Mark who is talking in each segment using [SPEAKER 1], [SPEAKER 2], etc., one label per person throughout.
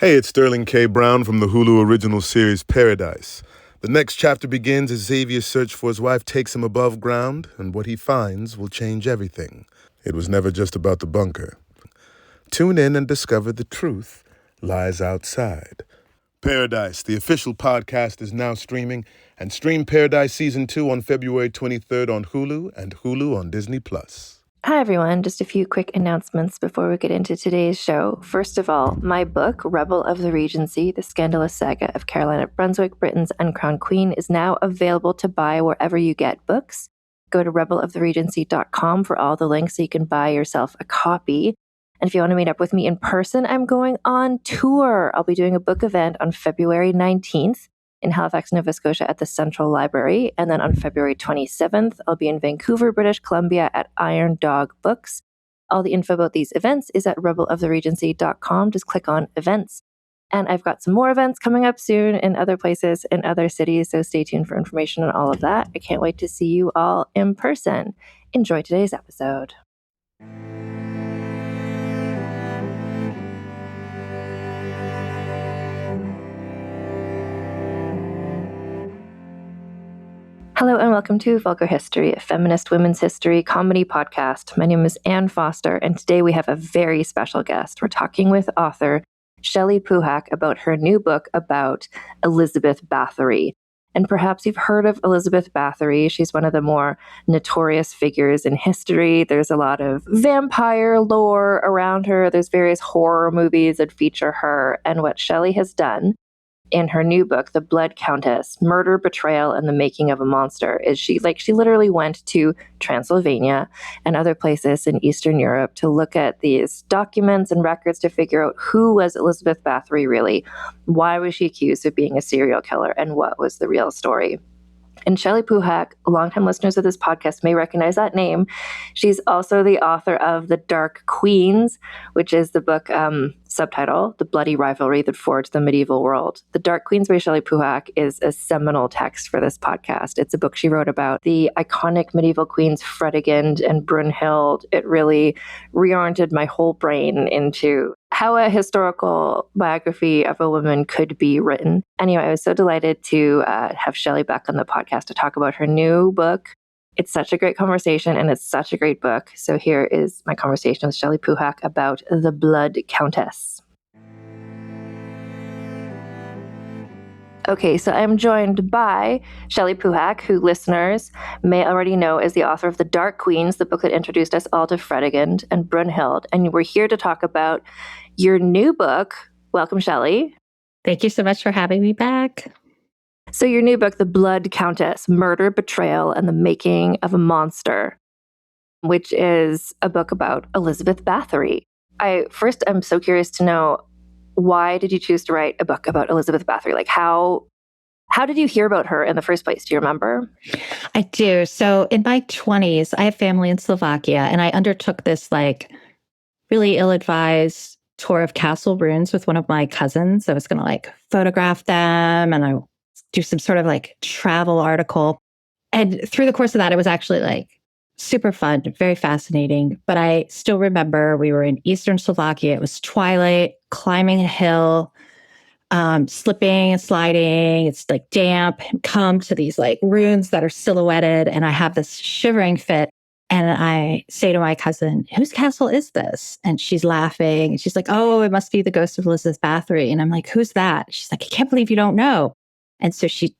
[SPEAKER 1] Hey, it's Sterling K. Brown from the Hulu original series Paradise. The next chapter begins as Xavier's search for his wife takes him above ground, and what he finds will change everything. It was never just about the bunker. Tune in and discover the truth lies outside. Paradise, the official podcast, is now streaming, and stream Paradise Season 2 on February 23rd on Hulu and Hulu on Disney+.
[SPEAKER 2] Hi, everyone. Just a few quick announcements before we get into today's show. First of all, my book, Rebel of the Regency, The Scandalous Saga of Caroline of Brunswick, Britain's Uncrowned Queen, is now available to buy wherever you get books. Go to rebeloftheregency.com for all the links so you can buy yourself a copy. And if you want to meet up with me in person, I'm going on tour. I'll be doing a book event on February 19th. in Halifax, Nova Scotia at the Central Library. And then on February 27th, I'll be in Vancouver, British Columbia at Iron Dog Books. All the info about these events is at rebeloftheregency.com. Just click on events. And I've got some more events coming up soon in other places, in other cities. So stay tuned for information on all of that. I can't wait to see you all in person. Enjoy today's episode. Hello and welcome to Vulgar History, a feminist women's history comedy podcast. My name is Anne Foster, and today we have a very special guest. We're talking with author Shelley Puhak about her new book about Elizabeth Bathory. And perhaps you've heard of Elizabeth Bathory. She's one of the more notorious figures in history. There's a lot of vampire lore around her. There's various horror movies that feature her. And what Shelley has done in her new book, The Blood Countess, Murder, Betrayal, and the Making of a Monster, is she literally went to Transylvania and other places in Eastern Europe to look at these documents and records to figure out who was Elizabeth Bathory really, why was she accused of being a serial killer, and what was the real story. And Shelley Puhak, longtime listeners of this podcast may recognize that name. She's also the author of The Dark Queens, which is the book subtitle, The Bloody Rivalry That Forged the Medieval World. The Dark Queens by Shelley Puhak is a seminal text for this podcast. It's a book she wrote about the iconic medieval queens Fredegund and Brunhild. It really reoriented my whole brain into how a historical biography of a woman could be written. Anyway, I was so delighted to have Shelley back on the podcast to talk about her new book. It's such a great conversation and it's such a great book. So here is my conversation with Shelley Puhak about The Blood Countess. Okay, so I'm joined by Shelley Puhak, who listeners may already know is the author of The Dark Queens, the book that introduced us all to Fredegund and Brunhild. And we're here to talk about your new book. Welcome, Shelley.
[SPEAKER 3] Thank you so much for having me back.
[SPEAKER 2] So your new book, The Blood Countess, Murder, Betrayal, and the Making of a Monster, which is a book about Elizabeth Bathory. I'm so curious to know, why did you choose to write a book about Elizabeth Bathory? Like how did you hear about her in the first place? Do you remember?
[SPEAKER 3] I do. So in my 20s, I have family in Slovakia, and I undertook this really ill-advised tour of castle ruins with one of my cousins. I was going to photograph them, and I do some sort of travel article. And through the course of that, it was actually super fun, very fascinating. But I still remember we were in Eastern Slovakia. It was twilight, climbing a hill, slipping and sliding. It's damp, and come to these ruins that are silhouetted. And I have this shivering fit. And I say to my cousin, whose castle is this? And she's laughing. And she's like, oh, it must be the ghost of Elizabeth Bathory. And I'm like, who's that? She's like, I can't believe you don't know. And so she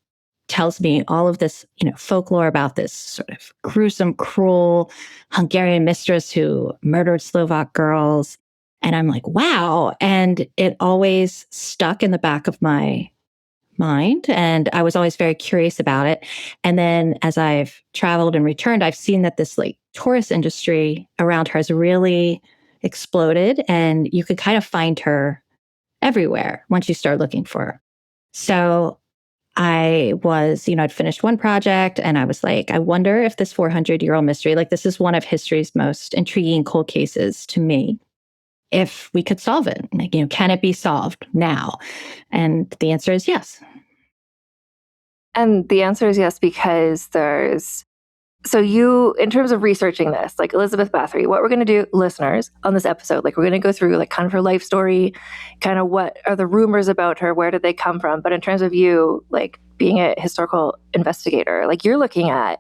[SPEAKER 3] tells me all of this, folklore about this sort of gruesome, cruel Hungarian mistress who murdered Slovak girls. And I'm like, wow. And it always stuck in the back of my mind. And I was always very curious about it. And then as I've traveled and returned, I've seen that this tourist industry around her has really exploded. And you could kind of find her everywhere once you start looking for her. So I was, I'd finished one project and I was like, I wonder if this 400-year-old mystery, this is one of history's most intriguing cold cases to me, if we could solve it. Can it be solved now? And the answer is yes.
[SPEAKER 2] And the answer is yes, because there's So you, in terms of researching this, like Elizabeth Bathory, what we're going to do, listeners, on this episode, like we're going to go through like kind of her life story, kind of what are the rumors about her, where did they come from? But in terms of you, like being a historical investigator, like you're looking at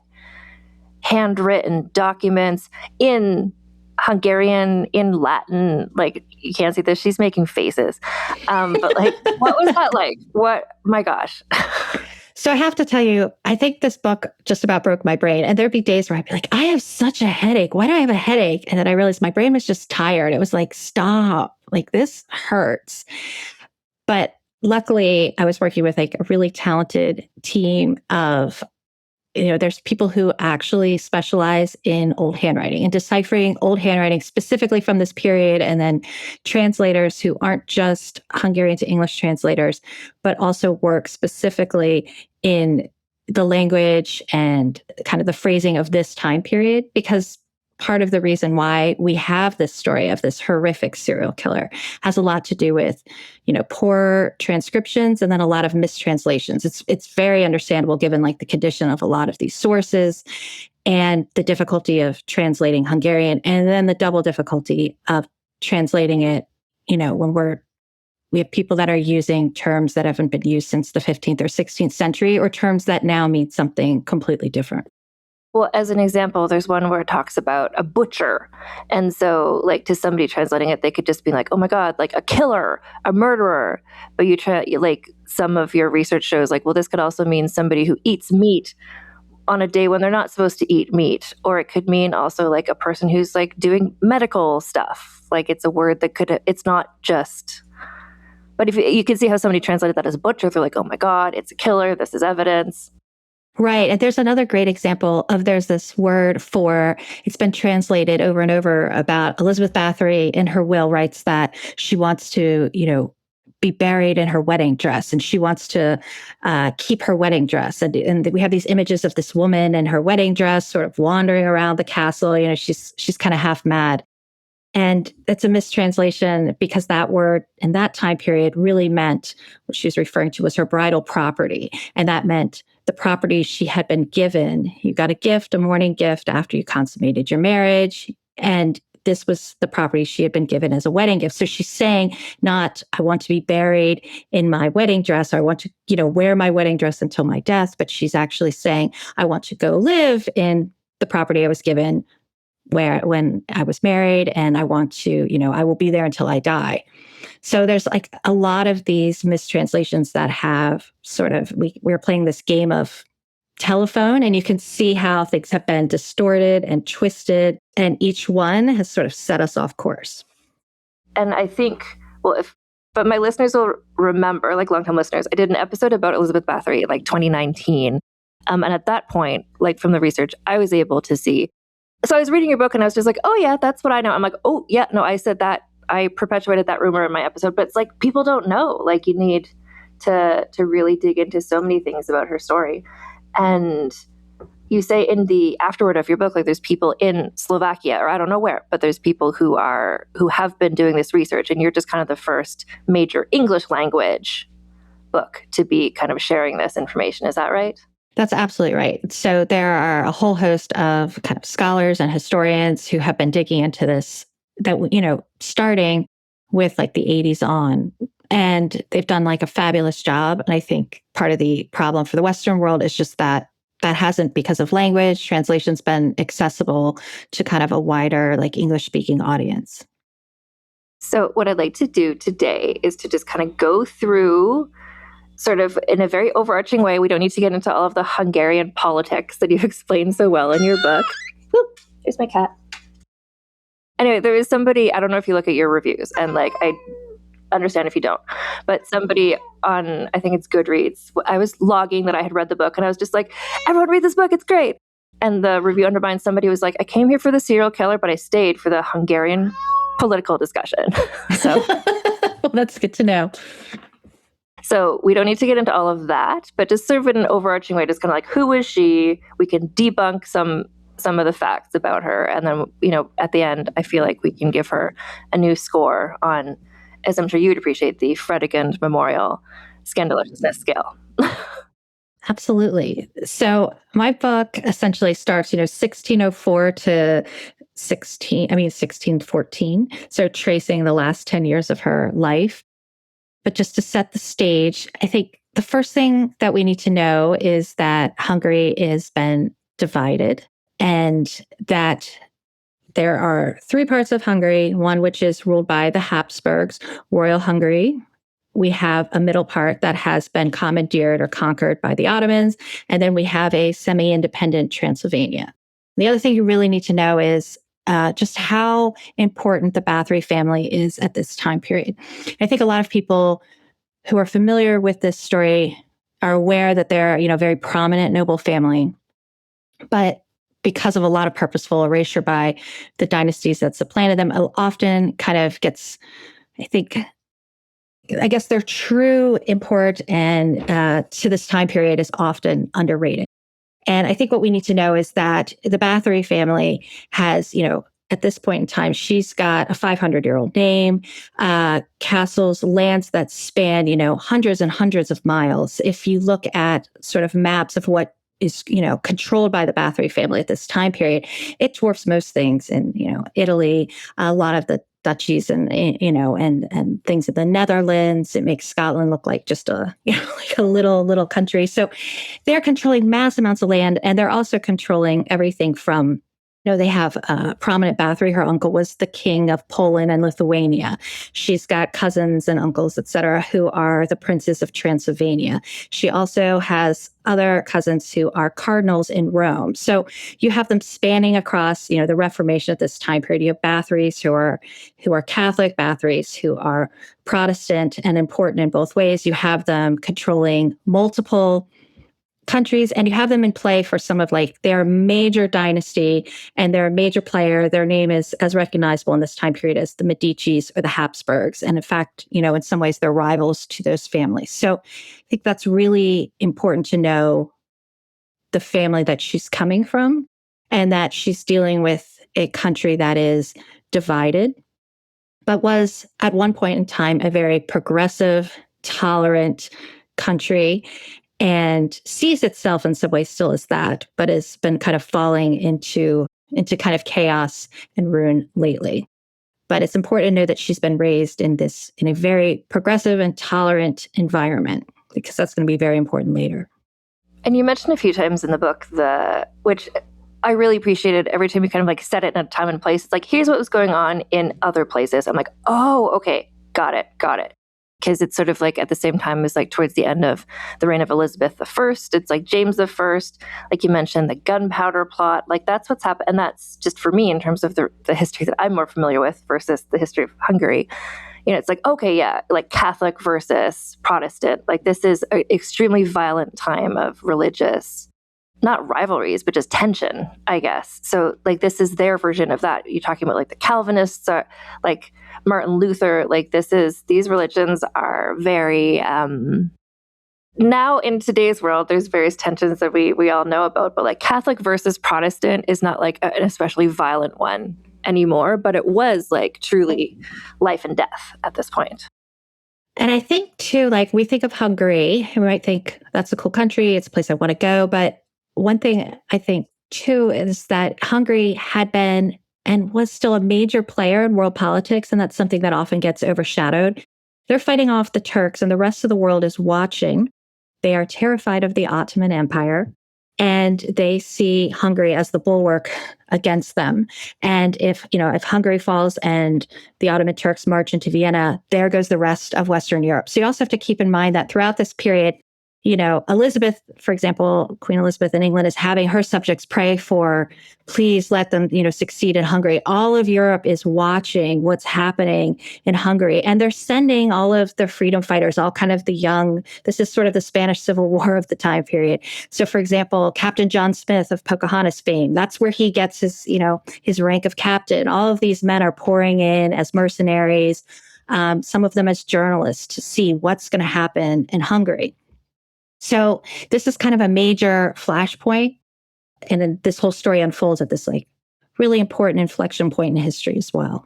[SPEAKER 2] handwritten documents in Hungarian, in Latin, like you can't see this, she's making faces. But like, what was that like? My gosh.
[SPEAKER 3] So I have to tell you, I think this book just about broke my brain. And there'd be days where I'd be like, I have such a headache. Why do I have a headache? And then I realized my brain was just tired. It was like, stop, like this hurts. But luckily, I was working with like a really talented team of, there's people who actually specialize in old handwriting and deciphering old handwriting specifically from this period. And then translators who aren't just Hungarian to English translators, but also work specifically in the language and kind of the phrasing of this time period, because part of the reason why we have this story of this horrific serial killer has a lot to do with, poor transcriptions and then a lot of mistranslations. It's very understandable given like the condition of a lot of these sources and the difficulty of translating Hungarian, and then the double difficulty of translating it, when we have people that are using terms that haven't been used since the 15th or 16th century, or terms that now mean something completely different.
[SPEAKER 2] Well, as an example, there's one where it talks about a butcher. And so, like, to somebody translating it, they could just be like, oh my God, like a killer, a murderer. But like, some of your research shows, like, well, this could also mean somebody who eats meat on a day when they're not supposed to eat meat. Or it could mean also, like, a person who's, like, doing medical stuff. Like, it's a word that it's not just... But if you can see how somebody translated that as butcher, they're like, oh my God, it's a killer, this is evidence.
[SPEAKER 3] Right. And there's another great example of there's this word for, it's been translated over and over about Elizabeth Bathory in her will writes that she wants to, be buried in her wedding dress, and she wants to keep her wedding dress. And we have these images of this woman in her wedding dress sort of wandering around the castle. She's kind of half mad. And it's a mistranslation because that word in that time period really meant what she was referring to was her bridal property. And that meant the property she had been given. You got a gift, a morning gift after you consummated your marriage. And this was the property she had been given as a wedding gift. So she's saying not, I want to be buried in my wedding dress, or I want to, wear my wedding dress until my death. But she's actually saying, I want to go live in the property I was given when I was married, and I want to, I will be there until I die. So there's like a lot of these mistranslations that have sort of, we're playing this game of telephone, and you can see how things have been distorted and twisted, and each one has sort of set us off course.
[SPEAKER 2] And I think, but my listeners will remember, like longtime listeners, I did an episode about Elizabeth Bathory in like 2019. And at that point, like from the research, I was able to see. So I was reading your book and I was just like, oh yeah, that's what I know. I'm like, oh yeah, no, I said that. I perpetuated that rumor in my episode, but it's like, people don't know. Like you need to really dig into so many things about her story. And you say in the afterword of your book, like there's people in Slovakia, or I don't know where, but there's people who have been doing this research, and you're just kind of the first major English language book to be kind of sharing this information. Is that right?
[SPEAKER 3] That's absolutely right. So there are a whole host of kind of scholars and historians who have been digging into this, that, starting with like the 80s on. And they've done like a fabulous job. And I think part of the problem for the Western world is just that hasn't, because of language, translation's been accessible to kind of a wider like English speaking audience.
[SPEAKER 2] So what I'd like to do today is to just kind of go through sort of in a very overarching way. We don't need to get into all of the Hungarian politics that you've explained so well in your book. Whoop, there's my cat. Anyway, there was somebody, I don't know if you look at your reviews, and like, I understand if you don't, but somebody on, I think it's Goodreads, I was logging that I had read the book, and I was just like, everyone read this book, it's great. And the review undermined, somebody was like, I came here for the serial killer, but I stayed for the Hungarian political discussion. So
[SPEAKER 3] well, that's good to know.
[SPEAKER 2] So we don't need to get into all of that, but just sort of in an overarching way, just kind of like, who is she? We can debunk some of the facts about her. And then, at the end, I feel like we can give her a new score on, as I'm sure you would appreciate, the Fredegund Memorial Scandaliciousness scale.
[SPEAKER 3] Absolutely. So my book essentially starts, 1604 to 1614. So tracing the last 10 years of her life. But just to set the stage, I think the first thing that we need to know is that Hungary has been divided and that there are three parts of Hungary, one which is ruled by the Habsburgs, Royal Hungary. We have a middle part that has been commandeered or conquered by the Ottomans. And then we have a semi-independent Transylvania. The other thing you really need to know is just how important the Bathory family is at this time period. I think a lot of people who are familiar with this story are aware that they're, a very prominent noble family. But because of a lot of purposeful erasure by the dynasties that supplanted them, often kind of gets, I guess their true import and to this time period is often underrated. And I think what we need to know is that the Bathory family has, at this point in time, she's got a 500-year-old name, castles, lands that span, hundreds and hundreds of miles. If you look at sort of maps of what is, controlled by the Bathory family at this time period, it dwarfs most things in, Italy, a lot of the duchies and things in the Netherlands. It makes Scotland look like just a like a little country. So they're controlling mass amounts of land, and they're also controlling everything from, they have a prominent Bathory. Her uncle was the king of Poland and Lithuania. She's got cousins and uncles, et cetera, who are the princes of Transylvania. She also has other cousins who are cardinals in Rome. So you have them spanning across, the Reformation at this time period. You have Bathories who are Catholic, Bathories who are Protestant and important in both ways. You have them controlling multiple countries, and you have them in play for some of their major dynasty, and they're a major player. Their name is as recognizable in this time period as the Medicis or the Habsburgs. And in fact, in some ways they're rivals to those families. So I think that's really important to know the family that she's coming from, and that she's dealing with a country that is divided, but was at one point in time a very progressive, tolerant country, and sees itself in some ways still as that, but has been kind of falling into kind of chaos and ruin lately. But it's important to know that she's been raised in a very progressive and tolerant environment, because that's going to be very important later.
[SPEAKER 2] And you mentioned a few times in the book, which I really appreciated every time you kind of set it in a time and place. It's like, here's what was going on in other places. I'm like, oh, okay, got it. Because it's sort of at the same time as towards the end of the reign of Elizabeth I. It's James I, like you mentioned, the gunpowder plot. That's what's happened. And that's just for me in terms of the history that I'm more familiar with versus the history of Hungary. It's okay, yeah, Catholic versus Protestant. This is an extremely violent time of religious, not rivalries, but just tension, I guess. So this is their version of that. You're talking about the Calvinists, are Martin Luther. These religions are very now in today's world, there's various tensions that we all know about, but Catholic versus Protestant is not an especially violent one anymore, but it was truly life and death at this point.
[SPEAKER 3] And I think too, we think of Hungary, and we might think that's a cool country, it's a place I want to go. But one thing I think too is that Hungary had been and was still a major player in world politics, and that's something that often gets overshadowed. They're fighting off the Turks, and the rest of the world is watching. They are terrified of the Ottoman Empire, and they see Hungary as the bulwark against them. And if Hungary falls and the Ottoman Turks march into Vienna, there goes the rest of Western Europe. So you also have to keep in mind that throughout this period, Elizabeth, for example, Queen Elizabeth in England is having her subjects pray for, please let them, succeed in Hungary. All of Europe is watching what's happening in Hungary. And they're sending all of the freedom fighters, all kind of the young, this is sort of the Spanish Civil War of the time period. So for example, Captain John Smith of Pocahontas fame, that's where he gets his rank of captain. All of these men are pouring in as mercenaries, some of them as journalists, to see what's going to happen in Hungary. So this is kind of a major flashpoint. And then this whole story unfolds at this really important inflection point in history as well.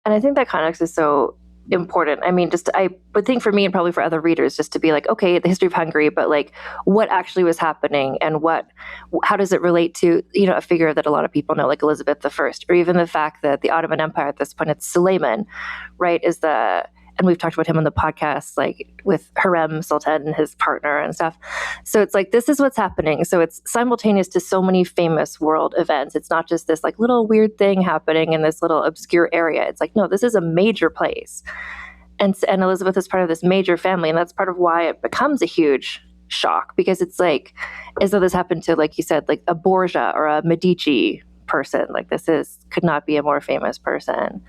[SPEAKER 2] And I think that context is so important. I mean, just I would think for me and probably for other readers, just to be like, okay, the history of Hungary, but like what actually was happening and how does it relate to, a figure that a lot of people know, like Elizabeth I, or even the fact that the Ottoman Empire at this point, it's Suleiman, right, and we've talked about him on the podcast, like with Harem Sultan and his partner and stuff. So it's like, this is what's happening. So it's simultaneous to so many famous world events. It's not just this like little weird thing happening in this little obscure area. It's like, no, this is a major place. And Elizabeth is part of this major family. And that's part of why it becomes a huge shock, because it's like, as though this happened to, like you said, like a Borgia or a Medici person. Like could not be a more famous person.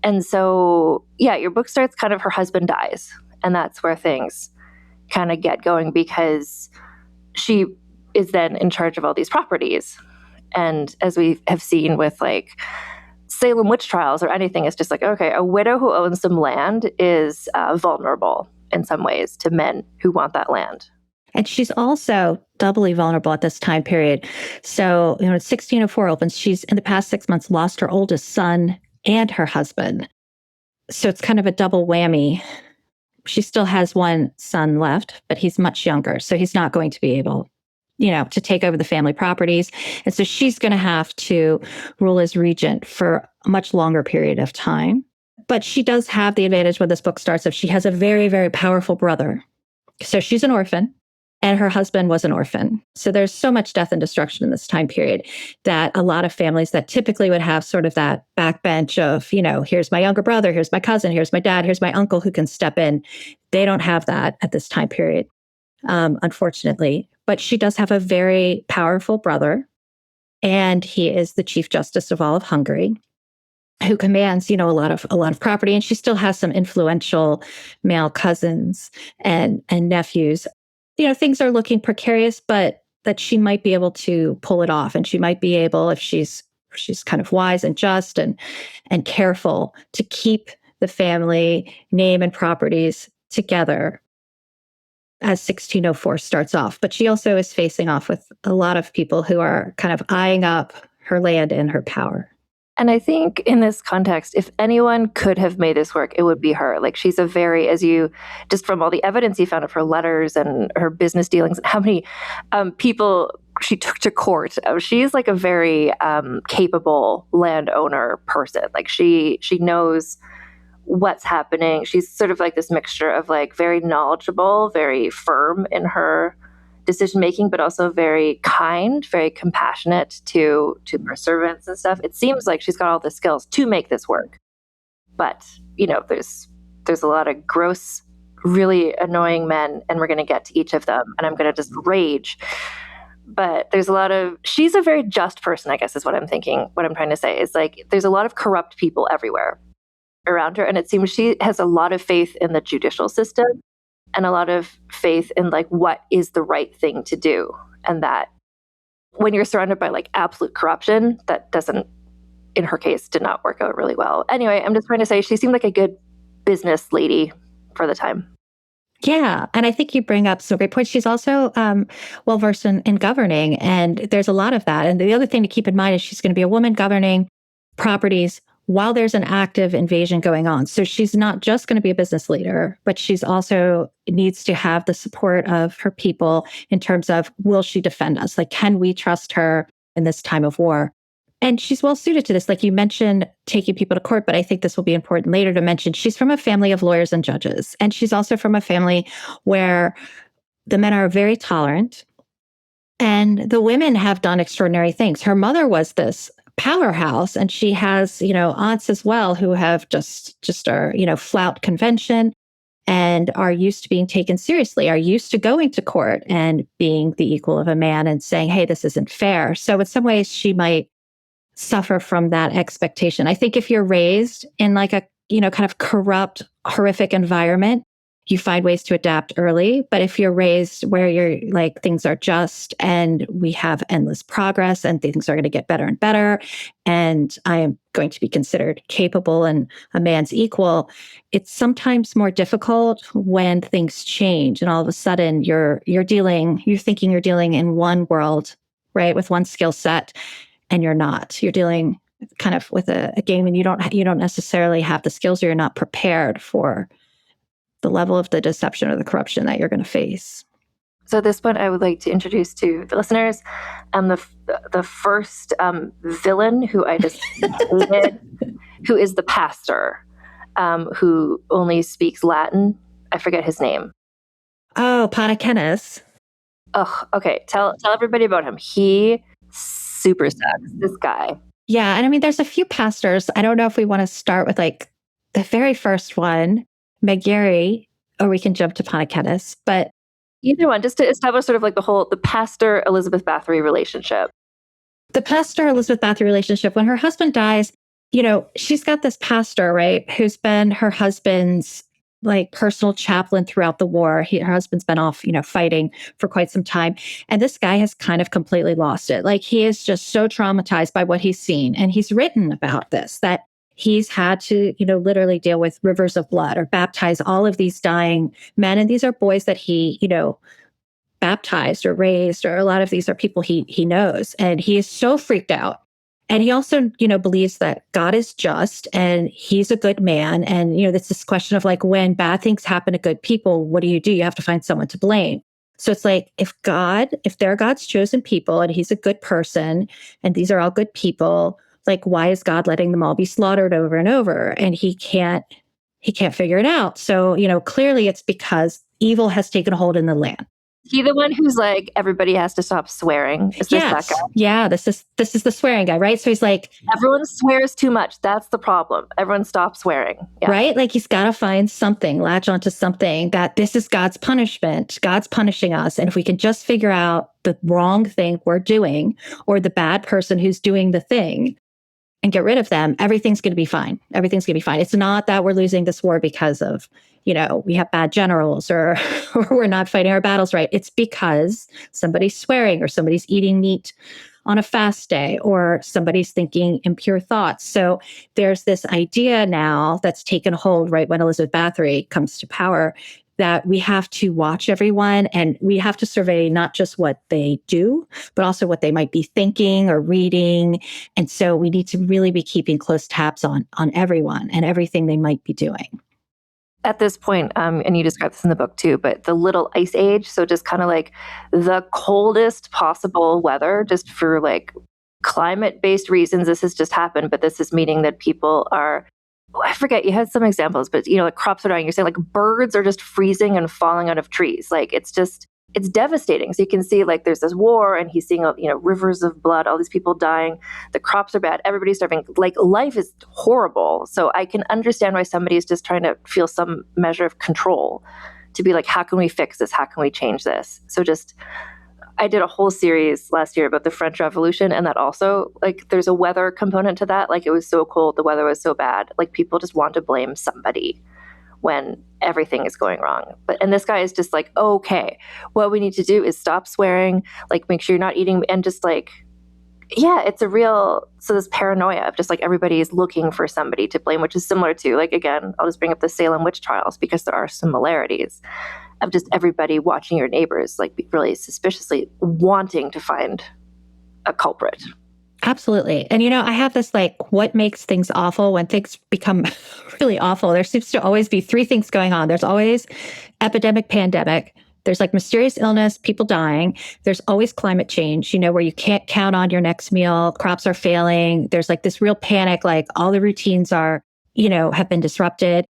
[SPEAKER 2] And so, yeah, your book starts kind of her husband dies. And that's where things kind of get going, because she is then in charge of all these properties. And as we have seen with like Salem witch trials or anything, it's just like, okay, a widow who owns some land is vulnerable in some ways to men who want that land.
[SPEAKER 3] And she's also doubly vulnerable at this time period. So, 1604 opens, she's in the past 6 months lost her oldest son and her husband. So it's kind of a double whammy. She still has one son left, but he's much younger. So he's not going to be able, to take over the family properties. And so she's going to have to rule as regent for a much longer period of time. But she does have the advantage when this book starts of she has a very, very powerful brother. So she's an orphan. And her husband was an orphan. So there's so much death and destruction in this time period that a lot of families that typically would have sort of that backbench of, here's my younger brother, here's my cousin, here's my dad, here's my uncle who can step in. They don't have that at this time period, unfortunately. But she does have a very powerful brother, and he is the Chief Justice of all of Hungary, who commands, a lot of property. And she still has some influential male cousins and nephews. Things are looking precarious, but that she might be able to pull it off. And she might be able, if she's kind of wise and just and careful, to keep the family name and properties together as 1604 starts off. But she also is facing off with a lot of people who are kind of eyeing up her land and her power.
[SPEAKER 2] And I think in this context, if anyone could have made this work, it would be her. Like, she's a very, just from all the evidence you found of her letters and her business dealings and how many people she took to court, she's like a very capable landowner person. Like she knows what's happening. She's sort of like this mixture of like very knowledgeable, very firm in her decision making, but also very kind, very compassionate to her servants and stuff. It seems like she's got all the skills to make this work. But, there's a lot of gross, really annoying men, and we're going to get to each of them, and I'm going to just rage. But she's a very just person, I guess is what I'm thinking. What I'm trying to say is like, there's a lot of corrupt people everywhere around her. And it seems she has a lot of faith in the judicial system and a lot of faith in like what is the right thing to do. And that when you're surrounded by like absolute corruption, that doesn't, in her case, did not work out really well. Anyway, I'm just trying to say she seemed like a good business lady for the time.
[SPEAKER 3] Yeah. And I think you bring up some great points. She's also well-versed in governing, and there's a lot of that. And the other thing to keep in mind is she's going to be a woman governing properties while there's an active invasion going on. So she's not just going to be a business leader, but she's also needs to have the support of her people in terms of, will she defend us? Like, can we trust her in this time of war? And she's well suited to this. Like you mentioned, taking people to court, but I think this will be important later to mention. She's from a family of lawyers and judges. And she's also from a family where the men are very tolerant and the women have done extraordinary things. Her mother was this powerhouse, and she has, aunts as well who have just are, flout convention and are used to being taken seriously, are used to going to court and being the equal of a man and saying, hey, this isn't fair. So in some ways she might suffer from that expectation. I think if you're raised in like a, kind of corrupt, horrific environment, you find ways to adapt early. But if you're raised where you're like, things are just, and we have endless progress and things are going to get better and better, and I am going to be considered capable and a man's equal, it's sometimes more difficult when things change. And all of a sudden you're thinking you're dealing in one world, right? With one skill set, and you're not. You're dealing kind of with a game, and you don't necessarily have the skills, or you're not prepared for the level of the deception or the corruption that you're going to face.
[SPEAKER 2] So at this point, I would like to introduce to the listeners the first villain who I just hated, who is the pastor, who only speaks Latin. I forget his name.
[SPEAKER 3] Oh, Guinness.
[SPEAKER 2] Oh, okay. Tell everybody about him. He super sucks, this guy.
[SPEAKER 3] Yeah, and I mean, there's a few pastors. I don't know if we want to start with like the very first one, McGarry, or we can jump to Guinness, but
[SPEAKER 2] either one, just to establish sort of like the pastor Elizabeth Bathory relationship.
[SPEAKER 3] The pastor Elizabeth Bathory relationship, when her husband dies, she's got this pastor, right, who's been her husband's like personal chaplain throughout the war. Her husband's been off, fighting for quite some time. And this guy has kind of completely lost it. Like, he is just so traumatized by what he's seen. And he's written about this, that he's had to, literally deal with rivers of blood or baptize all of these dying men. And these are boys that he, baptized or raised, or a lot of these are people he knows. And he is so freaked out. And he also, believes that God is just and he's a good man. And, it's this question of like, when bad things happen to good people, what do? You have to find someone to blame. So it's like, if they're God's chosen people and he's a good person and these are all good people, like, why is God letting them all be slaughtered over and over? And he can't figure it out. So, clearly it's because evil has taken a hold in the land.
[SPEAKER 2] He the one who's like, everybody has to stop swearing? Is this that guy?
[SPEAKER 3] Yeah, this is the swearing guy, right? So he's like,
[SPEAKER 2] everyone swears too much. That's the problem. Everyone stop swearing. Yeah.
[SPEAKER 3] Right? Like, he's got to find something, latch onto something, that this is God's punishment. God's punishing us. And if we can just figure out the wrong thing we're doing, or the bad person who's doing the thing, and get rid of them, everything's going to be fine. Everything's going to be fine. It's not that we're losing this war because of, we have bad generals or we're not fighting our battles right. It's because somebody's swearing, or somebody's eating meat on a fast day, or somebody's thinking impure thoughts. So there's this idea now that's taken hold right when Elizabeth Bathory comes to power, that we have to watch everyone, and we have to survey not just what they do, but also what they might be thinking or reading. And so we need to really be keeping close tabs on everyone and everything they might be doing.
[SPEAKER 2] At this point, and you describe this in the book too, but the Little Ice Age, so just kind of like the coldest possible weather, just for like climate-based reasons, this has just happened, but this is meaning that people are, I forget, you had some examples, but like crops are dying. You're saying like birds are just freezing and falling out of trees. Like, it's devastating. So you can see like there's this war, and he's seeing rivers of blood, all these people dying. The crops are bad. Everybody's starving. Like, life is horrible. So I can understand why somebody is just trying to feel some measure of control, to be like, how can we fix this? How can we change this? So I did a whole series last year about the French Revolution, and that also, like, there's a weather component to that. Like, it was so cold, the weather was so bad. Like, people just want to blame somebody when everything is going wrong. And this guy is just like, okay, what we need to do is stop swearing, like, make sure you're not eating, and just like, yeah, it's this paranoia of just like everybody is looking for somebody to blame, which is similar to, like, again, I'll just bring up the Salem witch trials because there are similarities of just everybody watching your neighbors, like, really suspiciously wanting to find a culprit.
[SPEAKER 3] Absolutely. And, I have this, like, what makes things awful when things become really awful? There seems to always be three things going on. There's always epidemic, pandemic. There's like mysterious illness, people dying. There's always climate change, where you can't count on your next meal. Crops are failing. There's like this real panic, like all the routines are, have been disrupted.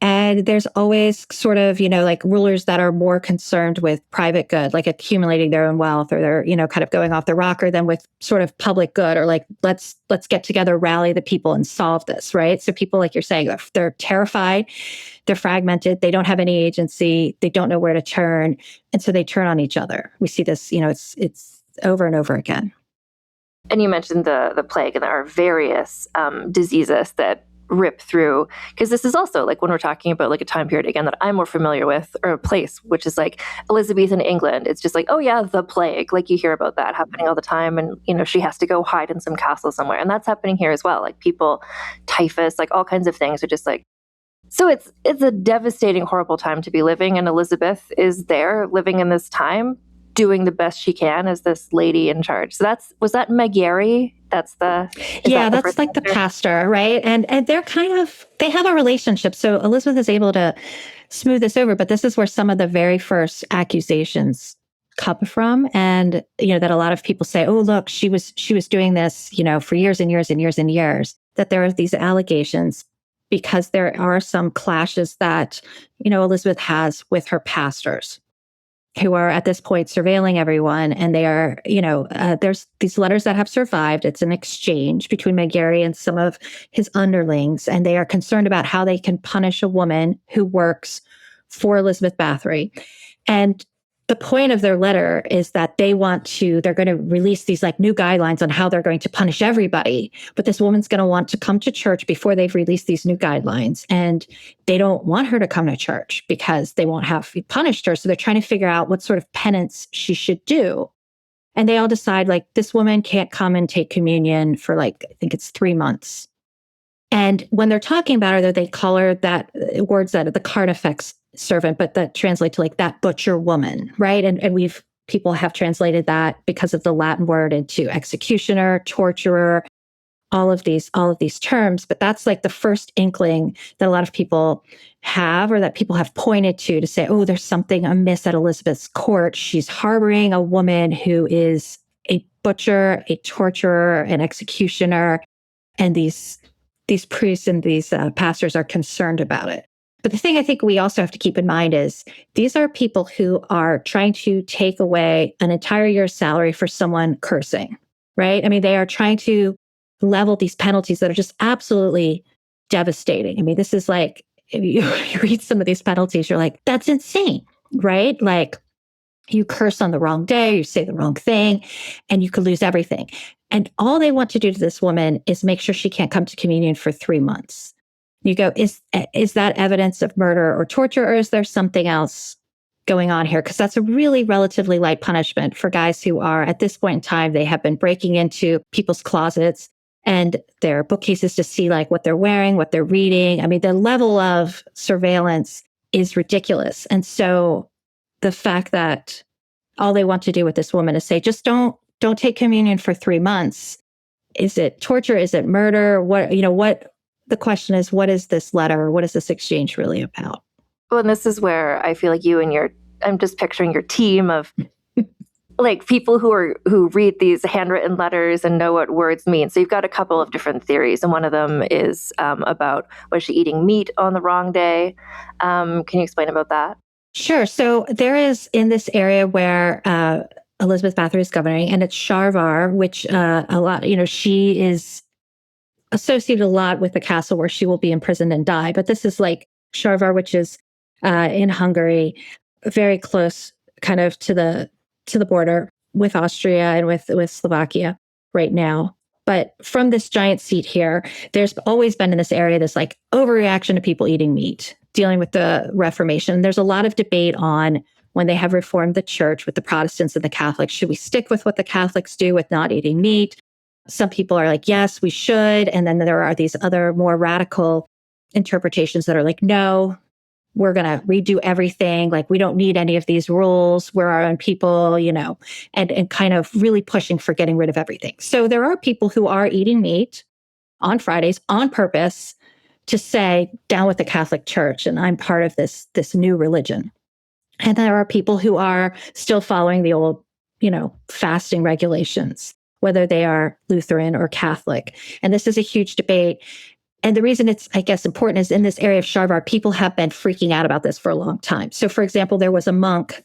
[SPEAKER 3] And there's always sort of, like rulers that are more concerned with private good, like accumulating their own wealth, or they're, kind of going off the rocker than with sort of public good, or like, let's get together, rally the people and solve this, right? So people, like you're saying, they're terrified, they're fragmented, they don't have any agency, they don't know where to turn. And so they turn on each other. We see this, it's over and over again.
[SPEAKER 2] And you mentioned the plague, and there are various diseases that rip through, because this is also like when we're talking about like a time period again that I'm more familiar with, or a place, which is like Elizabethan England. It's just like, oh yeah, the plague, like you hear about that happening all the time, and she has to go hide in some castle somewhere, and that's happening here as well. Like people, typhus, like all kinds of things are just like, so it's a devastating, horrible time to be living, and Elizabeth is there living in this time, doing the best she can as this lady in charge. So was that McGarry That's
[SPEAKER 3] that's like the pastor, right? And they're they have a relationship. So Elizabeth is able to smooth this over, but this is where some of the very first accusations come from. And, that a lot of people say, oh, look, she was doing this, for years and years and years and years, that there are these allegations because there are some clashes that, Elizabeth has with her pastors, who are at this point surveilling everyone. And they are, there's these letters that have survived. It's an exchange between McGarry and some of his underlings. And they are concerned about how they can punish a woman who works for Elizabeth Bathory. And the point of their letter is that they're going to release these like new guidelines on how they're going to punish everybody. But this woman's going to want to come to church before they've released these new guidelines. And they don't want her to come to church because they won't have punished her. So they're trying to figure out what sort of penance she should do. And they all decide like this woman can't come and take communion for I think it's 3 months. And when they're talking about her, they call her words that the Carnifex servant, but that translate to that butcher woman, right? And people have translated that because of the Latin word into executioner, torturer, all of these terms. But that's the first inkling that a lot of people have, or that people have pointed to say, oh, there's something amiss at Elizabeth's court. She's harboring a woman who is a butcher, a torturer, an executioner, and these priests and these pastors are concerned about it. But the thing I think we also have to keep in mind is these are people who are trying to take away an entire year's salary for someone cursing, right? I mean, they are trying to level these penalties that are just absolutely devastating. I mean, this is if you read some of these penalties, you're like, that's insane, right? You curse on the wrong day, you say the wrong thing, and you could lose everything. And all they want to do to this woman is make sure she can't come to communion for 3 months. You go, is that evidence of murder or torture, or is there something else going on here? Because that's a really relatively light punishment for guys who are, at this point in time, they have been breaking into people's closets and their bookcases to see what they're wearing, what they're reading. I mean, the level of surveillance is ridiculous. And so the fact that all they want to do with this woman is say, just don't take communion for 3 months. Is it torture? Is it murder? What the question is, what is this letter? What is this exchange really about?
[SPEAKER 2] Well, and this is where I feel like you and I'm just picturing your team of people who read these handwritten letters and know what words mean. So you've got a couple of different theories, and one of them is about, was she eating meat on the wrong day? Can you explain about that?
[SPEAKER 3] Sure. So there is, in this area where Elizabeth Bathory is governing, and it's Sharvar, which a lot, she is associated a lot with the castle where she will be imprisoned and die. But this is Sharvar, which is in Hungary, very close kind of to the border with Austria and with Slovakia right now. But from this giant seat here, there's always been in this area this overreaction to people eating meat, dealing with the Reformation. There's a lot of debate on when they have reformed the church with the Protestants and the Catholics. Should we stick with what the Catholics do with not eating meat? Some people are yes, we should. And then there are these other more radical interpretations that are no, we're going to redo everything. We don't need any of these rules. We're our own people, and kind of really pushing for getting rid of everything. So there are people who are eating meat on Fridays on purpose to say, down with the Catholic Church, and I'm part of this new religion. And there are people who are still following the old, fasting regulations, whether they are Lutheran or Catholic. And this is a huge debate. And the reason it's, I guess, important is in this area of Sharvar, people have been freaking out about this for a long time. So, for example, there was a monk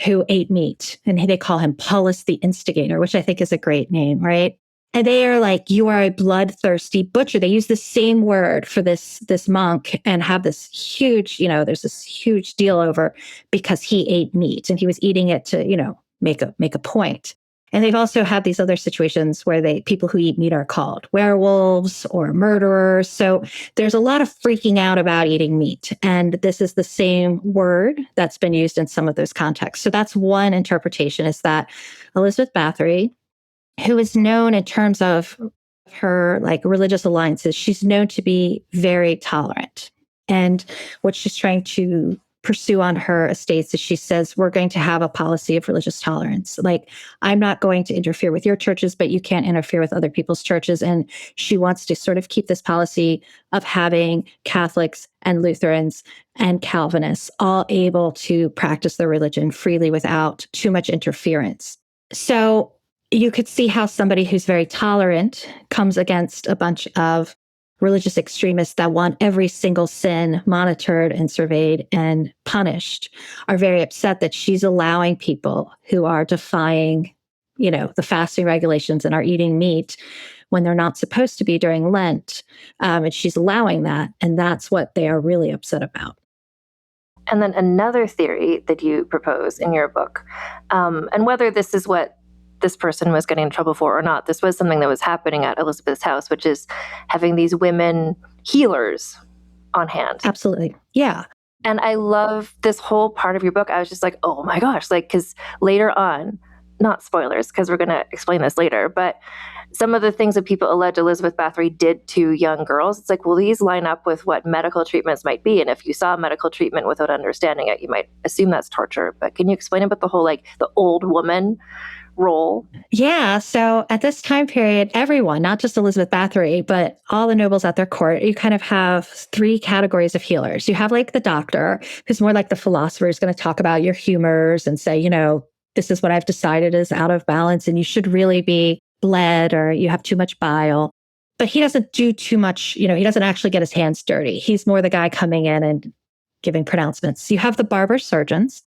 [SPEAKER 3] who ate meat, and they call him Paulus the Instigator, which I think is a great name, right? And they are you are a bloodthirsty butcher. They use the same word for this monk and have this huge, there's this huge deal over because he ate meat and he was eating it to, make a point. And they've also had these other situations where people who eat meat are called werewolves or murderers. So there's a lot of freaking out about eating meat. And this is the same word that's been used in some of those contexts. So that's one interpretation, is that Elizabeth Bathory, who is known in terms of her religious alliances, she's known to be very tolerant. And what she's trying to pursue on her estates is she says, we're going to have a policy of religious tolerance. Like, I'm not going to interfere with your churches, but you can't interfere with other people's churches. And she wants to sort of keep this policy of having Catholics and Lutherans and Calvinists all able to practice their religion freely without too much interference. So you could see how somebody who's very tolerant comes against a bunch of religious extremists that want every single sin monitored and surveyed and punished, are very upset that she's allowing people who are defying, the fasting regulations and are eating meat when they're not supposed to be during Lent. And she's allowing that. And that's what they are really upset about.
[SPEAKER 2] And then another theory that you propose in your book, and whether this is what this person was getting in trouble for or not, this was something that was happening at Elizabeth's house, which is having these women healers on hand.
[SPEAKER 3] Absolutely. Yeah.
[SPEAKER 2] And I love this whole part of your book. I was just like, oh my gosh, because later on, not spoilers, because we're going to explain this later, but some of the things that people allege Elizabeth Bathory did to young girls, it's like, well, these line up with what medical treatments might be. And if you saw medical treatment without understanding it, you might assume that's torture. But can you explain about the whole, the old woman role?
[SPEAKER 3] Yeah. So at this time period, everyone, not just Elizabeth Bathory, but all the nobles at their court, you kind of have three categories of healers. You have the doctor, who's more like the philosopher, who's going to talk about your humors and say, this is what I've decided is out of balance and you should really be bled or you have too much bile. But he doesn't do too much, he doesn't actually get his hands dirty. He's more the guy coming in and giving pronouncements. You have the barber surgeons,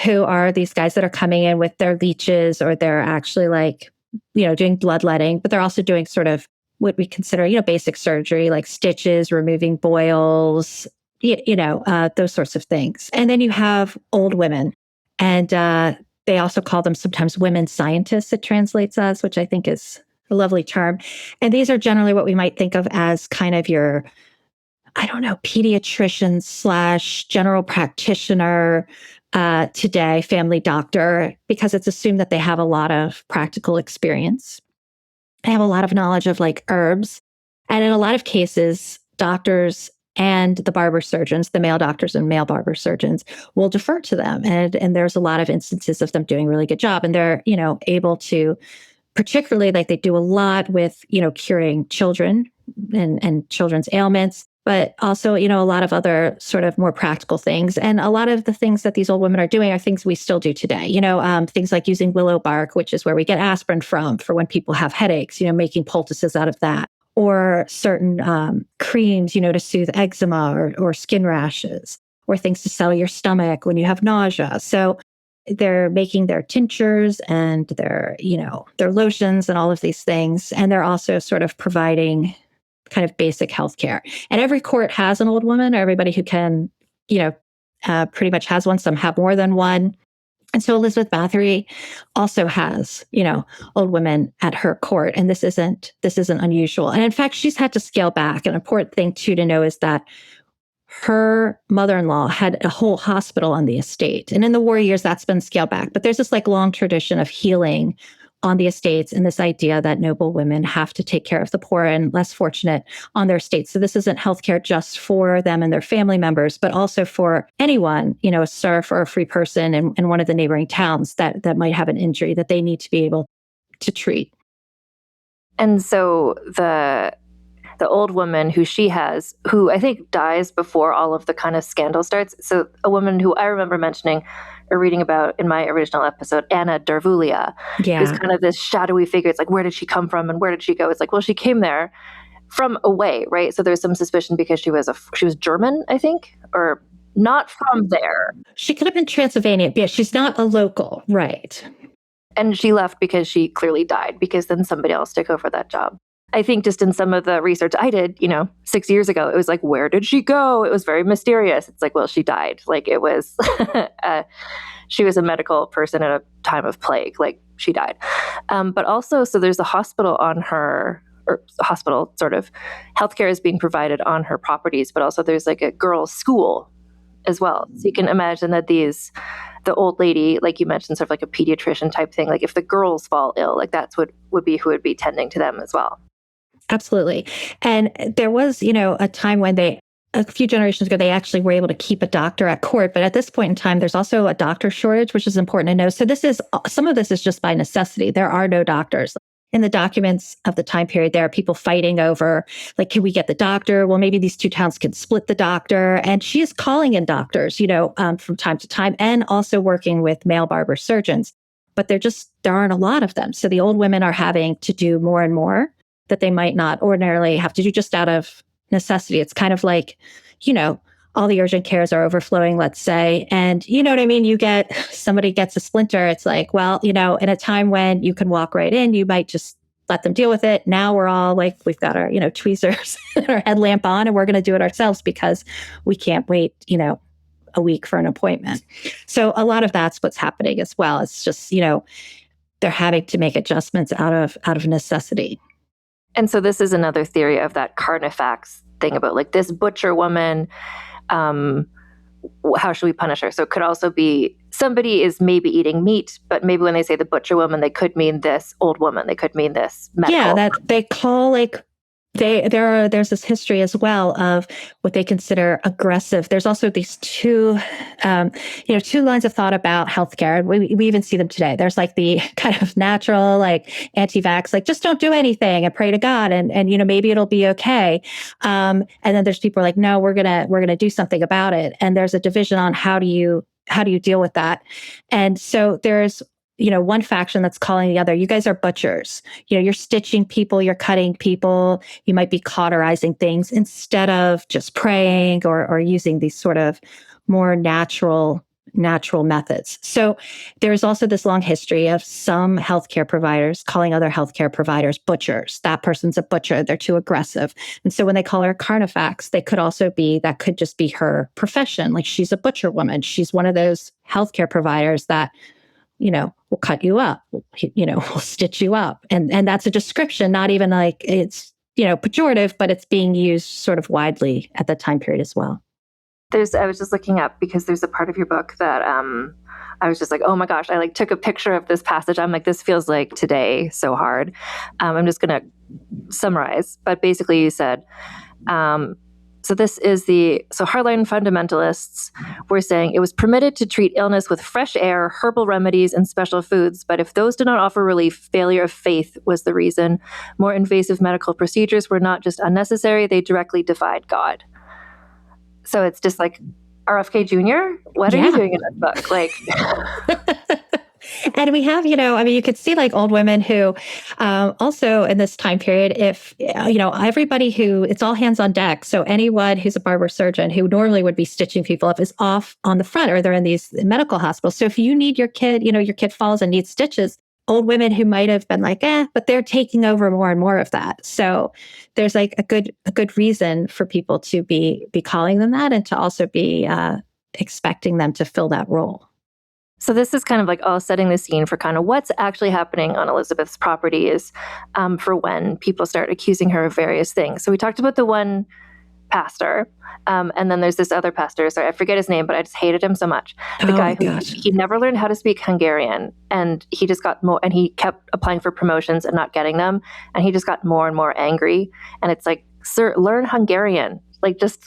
[SPEAKER 3] who are these guys that are coming in with their leeches, or they're actually doing bloodletting, but they're also doing sort of what we consider, basic surgery, like stitches, removing boils, those sorts of things. And then you have old women, and they also call them sometimes women scientists, it translates as, which I think is a lovely term. And these are generally what we might think of as kind of your, pediatrician / general practitioner, today, family doctor, because it's assumed that they have a lot of practical experience. They have a lot of knowledge of herbs. And in a lot of cases, doctors and the barber surgeons, the male doctors and male barber surgeons, will defer to them. And there's a lot of instances of them doing a really good job. And they're, able to, particularly they do a lot with, curing children and children's ailments, but also, a lot of other sort of more practical things. And a lot of the things that these old women are doing are things we still do today. Things like using willow bark, which is where we get aspirin from for when people have headaches, making poultices out of that, or certain creams, to soothe eczema or skin rashes, or things to settle your stomach when you have nausea. So they're making their tinctures and their lotions and all of these things. And they're also sort of providing kind of basic healthcare. And every court has an old woman, or everybody who can, pretty much has one. Some have more than one. And so Elizabeth Bathory also has, old women at her court. And this isn't unusual. And in fact, she's had to scale back. An important thing too to know is that her mother-in-law had a whole hospital on the estate. And in the war years, that's been scaled back. But there's this long tradition of healing on the estates, and this idea that noble women have to take care of the poor and less fortunate on their estates. So this isn't healthcare just for them and their family members, but also for anyone, a serf or a free person in one of the neighboring towns that might have an injury that they need to be able to treat.
[SPEAKER 2] And so the old woman who I think dies before all of the kind of scandal starts. So a woman who I remember mentioning or reading about in my original episode, Anna Darvulia, who's kind of this shadowy figure. It's where did she come from and where did she go? It's well, she came there from away, right? So there's some suspicion because she was German, I think, or not from there.
[SPEAKER 3] She could have been Transylvanian. Yeah, she's not a local, right?
[SPEAKER 2] And she left because she clearly died, because then somebody else took over that job. I think just in some of the research I did, 6 years ago, it was where did she go? It was very mysterious. It's well, she died. It was, she was a medical person at a time of plague. She died. But also, so there's a hospital on her, or hospital sort of, healthcare is being provided on her properties, but also there's a girls' school as well. So you can imagine that the old lady, you mentioned, sort of a pediatrician type thing, if the girls fall ill, that's what would be who would be tending to them as well.
[SPEAKER 3] Absolutely. And there was, a time when they a few generations ago, they actually were able to keep a doctor at court. But at this point in time, there's also a doctor shortage, which is important to know. So some of this is just by necessity. There are no doctors. In the documents of the time period, there are people fighting over, like, can we get the doctor? Well, maybe these two towns can split the doctor. And she is calling in doctors, from time to time, and also working with male barber surgeons. But there aren't a lot of them. So the old women are having to do more and more that they might not ordinarily have to do just out of necessity. It's kind of like, all the urgent cares are overflowing, let's say. And you know what I mean? Somebody gets a splinter. It's like, well, in a time when you can walk right in, you might just let them deal with it. Now we're all like, we've got our, tweezers and our headlamp on, and we're going to do it ourselves because we can't wait, a week for an appointment. So a lot of that's what's happening as well. It's just, they're having to make adjustments out of necessity.
[SPEAKER 2] And so this is another theory of that Carnifax thing about like this butcher woman. How should we punish her? So it could also be somebody is maybe eating meat, but maybe when they say the butcher woman, they could mean this old woman. They could mean this medical.
[SPEAKER 3] Yeah, that they call like there's this history as well of what they consider aggressive. There's also these two lines of thought about healthcare. We even see them today. There's like the kind of natural, like anti-vax, like just don't do anything and pray to God, and maybe it'll be okay. And then there's people like, no, we're gonna do something about it. And there's a division on how do you deal with that. And so there's one faction that's calling the other, you guys are butchers. You're stitching people, you're cutting people, you might be cauterizing things instead of just praying or using these sort of more natural methods. So there's also this long history of some healthcare providers calling other healthcare providers butchers. That person's a butcher, they're too aggressive. And so when they call her Carnifax, that could just be her profession. Like she's a butcher woman. She's one of those healthcare providers that we'll cut you up, we'll stitch you up. And that's a description, not even like it's, pejorative, but it's being used sort of widely at that time period as well.
[SPEAKER 2] I was just looking up because there's a part of your book that I was just like, oh my gosh, I like took a picture of this passage. I'm like, this feels like today so hard. I'm just going to summarize. But basically you said, so hardline fundamentalists were saying it was permitted to treat illness with fresh air, herbal remedies, and special foods. But if those did not offer relief, failure of faith was the reason. More invasive medical procedures were not just unnecessary, they directly defied God. So it's just like, RFK Jr., what are you doing in this book? Like...
[SPEAKER 3] And we have, you could see like old women who also in this time period, if, everybody it's all hands on deck. So anyone who's a barber surgeon who normally would be stitching people up is off on the front, or they're in these medical hospitals. So if you need your kid, your kid falls and needs stitches, old women who might have been like, but they're taking over more and more of that. So there's like a good reason for people to be calling them that, and to also be expecting them to fill that role.
[SPEAKER 2] So this is kind of like all setting the scene for kind of what's actually happening on Elizabeth's property is for when people start accusing her of various things. So we talked about the one pastor, and then there's this other pastor. Sorry, I forget his name, but I just hated him so much. The guy who he never learned how to speak Hungarian, and he just got more, and he kept applying for promotions and not getting them, and he just got more and more angry. And it's like, sir, learn Hungarian. Like, just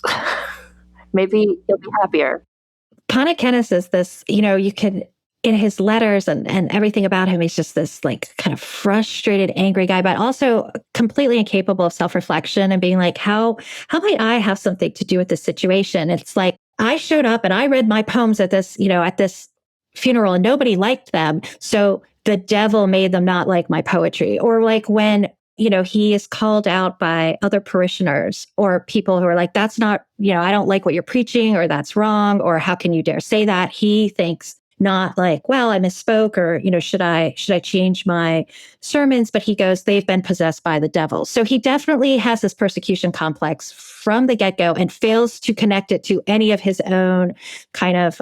[SPEAKER 2] maybe you'll be happier.
[SPEAKER 3] Guinness is this, you can, in his letters and everything about him, he's just this like kind of frustrated, angry guy, but also completely incapable of self-reflection and being like, how might I have something to do with this situation? It's like, I showed up and I read my poems at this funeral and nobody liked them. So the devil made them not like my poetry. Or like when he is called out by other parishioners or people who are like, that's not, I don't like what you're preaching, or that's wrong, or how can you dare say that? He thinks not like, well, I misspoke, or, should I change my sermons? But he goes, they've been possessed by the devil. So he definitely has this persecution complex from the get-go and fails to connect it to any of his own kind of,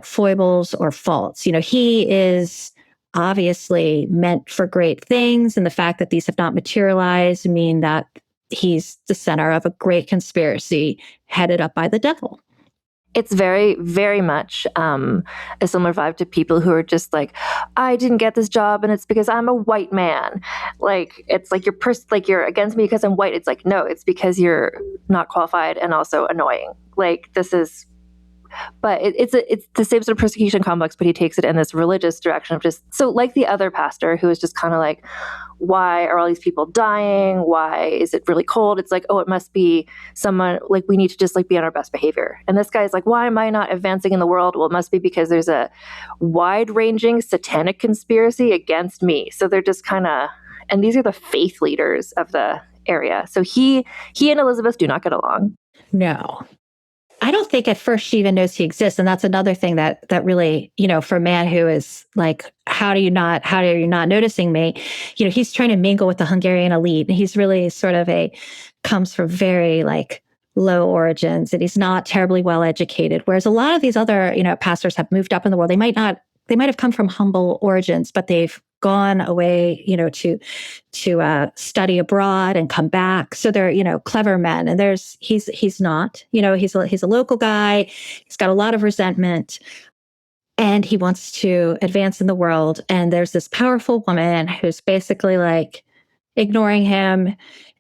[SPEAKER 3] foibles or faults. He is obviously meant for great things. And the fact that these have not materialized mean that he's the center of a great conspiracy headed up by the devil.
[SPEAKER 2] It's very, very much a similar vibe to people who are just like, I didn't get this job and it's because I'm a white man. Like, it's like you're against me because I'm white. It's like, no, it's because you're not qualified and also annoying. Like, this is, but it's the same sort of persecution complex, but he takes it in this religious direction of just, so like the other pastor who is just kind of like, why are all these people dying? Why is it really cold? It's like, oh, it must be someone, like, we need to just like be on our best behavior. And this guy's like, why am I not advancing in the world? Well, it must be because there's a wide-ranging satanic conspiracy against me. So they're just kind of, and these are the faith leaders of the area. So he and Elizabeth do not get along.
[SPEAKER 3] No. I don't think at first she even knows he exists. And that's another thing that really, for a man who is like, how are you not noticing me? He's trying to mingle with the Hungarian elite. And he's really sort of comes from very like low origins, and he's not terribly well educated. Whereas a lot of these other, pastors have moved up in the world. They might have come from humble origins, but they've gone away, to study abroad and come back. So they're, clever men. And he's not, he's a local guy. He's got a lot of resentment, and he wants to advance in the world. And there's this powerful woman who's basically like ignoring him,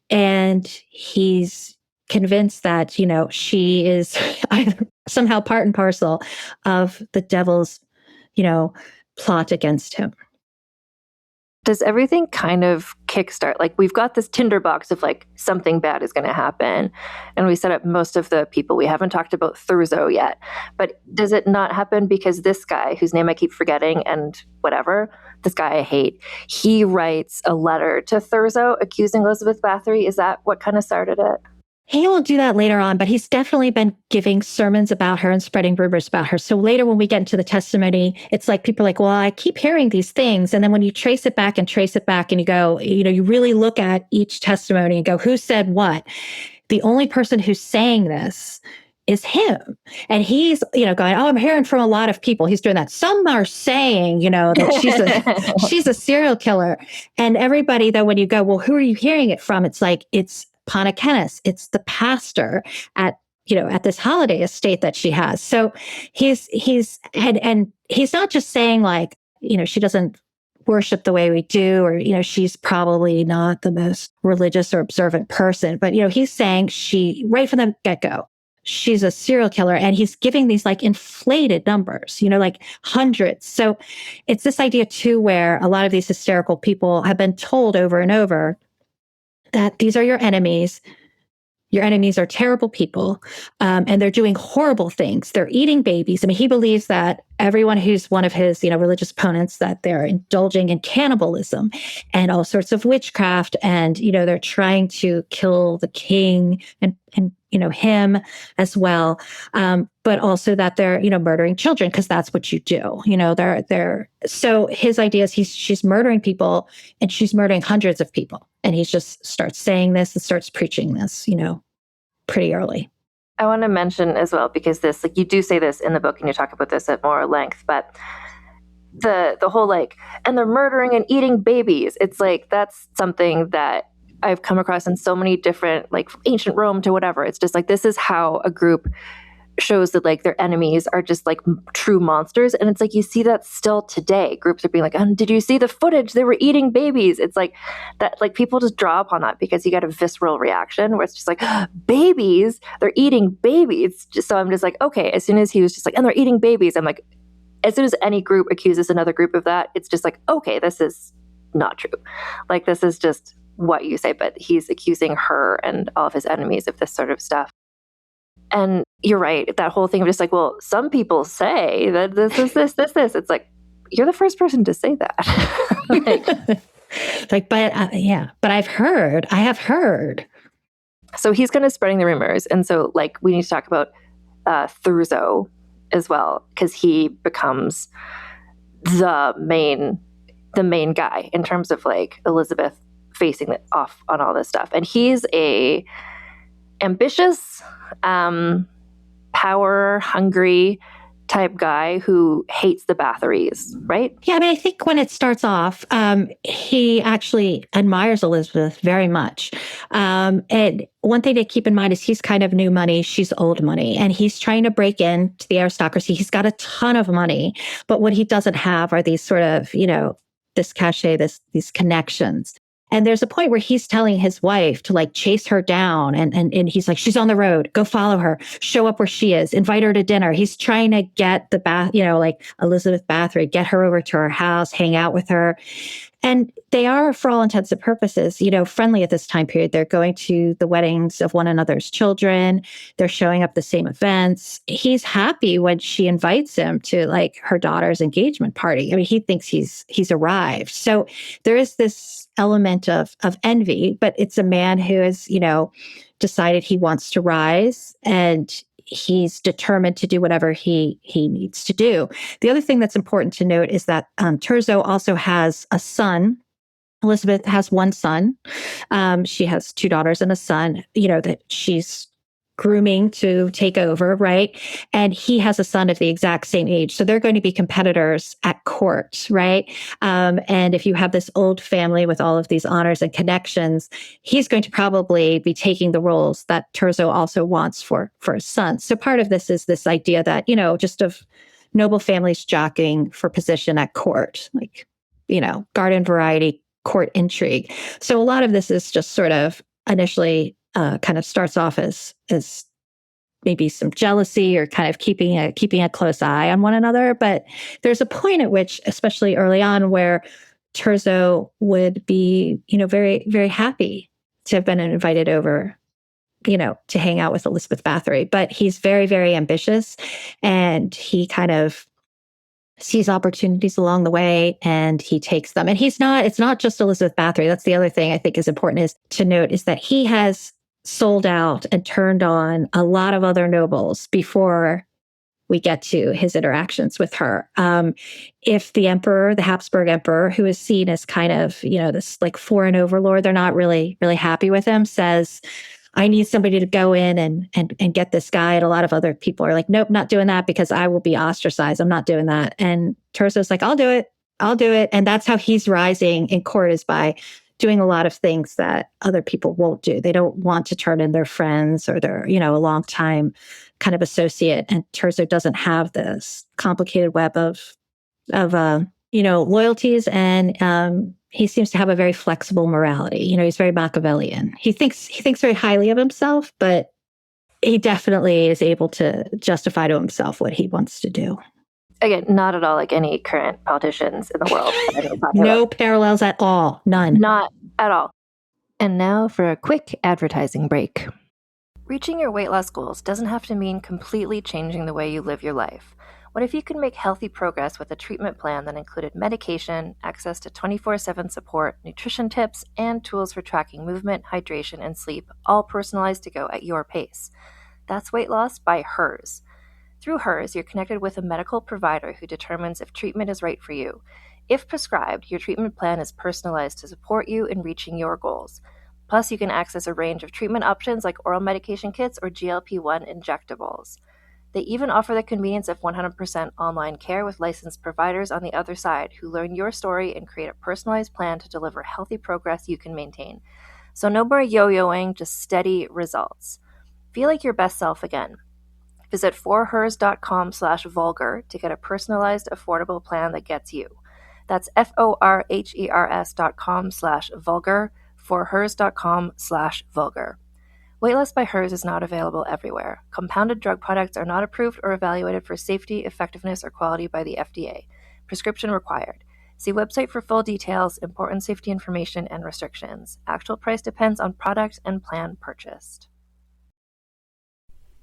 [SPEAKER 3] and he's convinced that, she is somehow part and parcel of the devil's, plot against him.
[SPEAKER 2] Does everything kind of kickstart? Like, we've got this tinderbox of like something bad is going to happen, and we set up most of the people. We haven't talked about Thurzo yet, but does it not happen because this guy, whose name I keep forgetting, and whatever, this guy I hate, he writes a letter to Thurzo accusing Elizabeth Bathory? Is that what kind of started it?
[SPEAKER 3] He will do that later on, but he's definitely been giving sermons about her and spreading rumors about her. So later when we get into the testimony, it's like people are like, well, I keep hearing these things. And then when you trace it back and you go, you really look at each testimony and go, who said what? The only person who's saying this is him. And he's, going, oh, I'm hearing from a lot of people. He's doing that. Some are saying, that she's a serial killer. And everybody, though, when you go, well, who are you hearing it from? It's like, it's Guinness. It's the pastor at this holiday estate that she has. So he's not just saying like, she doesn't worship the way we do, or, she's probably not the most religious or observant person, but, he's saying right from the get-go, she's a serial killer, and he's giving these like inflated numbers, like hundreds. So it's this idea too, where a lot of these hysterical people have been told over and over that these are your enemies. Your enemies are terrible people, and they're doing horrible things. They're eating babies. I mean, he believes that everyone who's one of his, religious opponents, that they're indulging in cannibalism and all sorts of witchcraft, and they're trying to kill the king and him as well, but also that they're murdering children, because that's what you do. They're so his idea is she's murdering people, and she's murdering hundreds of people, and he just starts saying this and starts preaching this, pretty early.
[SPEAKER 2] I want to mention as well, because this, like, you do say this in the book and you talk about this at more length, but the whole like, and they're murdering and eating babies. It's like, that's something that I've come across in so many different, like, from ancient Rome to whatever. It's just like, this is how a group shows that like their enemies are just like true monsters. And it's like, you see that still today. Groups are being like, did you see the footage? They were eating babies. It's like that, like, people just draw upon that because you get a visceral reaction where it's just like, babies, they're eating babies. So I'm just like, okay, as soon as he was just like, and they're eating babies, I'm like, as soon as any group accuses another group of that, it's just like, okay, this is not true. Like, this is just what you say, but he's accusing her and all of his enemies of this sort of stuff. And you're right, that whole thing of just like, well, some people say that this is this. It's like, you're the first person to say that.
[SPEAKER 3] But I have heard.
[SPEAKER 2] So he's kind of spreading the rumors. And so, like, we need to talk about Thurzo as well, because he becomes the main guy in terms of like Elizabeth facing it off on all this stuff. And he's a ambitious, power hungry type guy who hates the Bathorys, right?
[SPEAKER 3] Yeah, I mean, I think when it starts off, he actually admires Elizabeth very much. And one thing to keep in mind is he's kind of new money, she's old money, and he's trying to break into the aristocracy. He's got a ton of money, but what he doesn't have are these sort of, this cachet, these connections. And there's a point where he's telling his wife to like chase her down. And he's like, she's on the road. Go follow her. Show up where she is. Invite her to dinner. He's trying to get like Elizabeth Bathory, get her over to her house, hang out with her. And they are, for all intents and purposes, friendly at this time period. They're going to the weddings of one another's children. They're showing up the same events. He's happy when she invites him to like her daughter's engagement party. I mean, he thinks he's arrived. So there is this element of envy, but it's a man who has, decided he wants to rise, and he's determined to do whatever he needs to do. The other thing that's important to note is that Terzo also has a son. Elizabeth has one son. She has two daughters and a son, that she's grooming to take over, right? And he has a son of the exact same age. So they're going to be competitors at court, right? And if you have this old family with all of these honors and connections, he's going to probably be taking the roles that Terzo also wants for his son. So part of this is this idea that, just of noble families jockeying for position at court, like, garden variety court intrigue. So a lot of this is just sort of initially kind of starts off as maybe some jealousy or kind of keeping a close eye on one another. But there's a point at which, especially early on, where Terzo would be, very, very happy to have been invited over, to hang out with Elizabeth Bathory. But he's very, very ambitious, and he kind of sees opportunities along the way and he takes them. And it's not just Elizabeth Bathory. That's the other thing I think is important is to note is that he has sold out and turned on a lot of other nobles before we get to his interactions with her. If the emperor, the Habsburg emperor, who is seen as kind of, this like foreign overlord, they're not really, really happy with him, says, I need somebody to go in and get this guy. And a lot of other people are like, nope, not doing that because I will be ostracized. I'm not doing that. And Terzo's like, I'll do it. And that's how he's rising in court, is by doing a lot of things that other people won't do. They don't want to turn in their friends or their, a long time kind of associate. And Terzo doesn't have this complicated web of loyalties. And he seems to have a very flexible morality. He's very Machiavellian. He thinks very highly of himself, but he definitely is able to justify to himself what he wants to do.
[SPEAKER 2] Again, not at all like any current politicians in the world.
[SPEAKER 3] No parallels at all. None.
[SPEAKER 2] Not at all. And now for a quick advertising break. Reaching your weight loss goals doesn't have to mean completely changing the way you live your life. What if you could make healthy progress with a treatment plan that included medication, access to 24/7 support, nutrition tips, and tools for tracking movement, hydration, and sleep, all personalized to go at your pace? That's Weight Loss by Hers. Through Hers, you're connected with a medical provider who determines if treatment is right for you. If prescribed, your treatment plan is personalized to support you in reaching your goals. Plus, you can access a range of treatment options like oral medication kits or GLP-1 injectables. They even offer the convenience of 100% online care with licensed providers on the other side who learn your story and create a personalized plan to deliver healthy progress you can maintain. So no more yo-yoing, just steady results. Feel like your best self again. Visit forhers.com/vulgar to get a personalized, affordable plan that gets you. That's forhers.com/vulgar, forhers.com/vulgar. Weight Loss by Hers is not available everywhere. Compounded drug products are not approved or evaluated for safety, effectiveness, or quality by the FDA. Prescription required. See website for full details, important safety information, and restrictions. Actual price depends on product and plan purchased.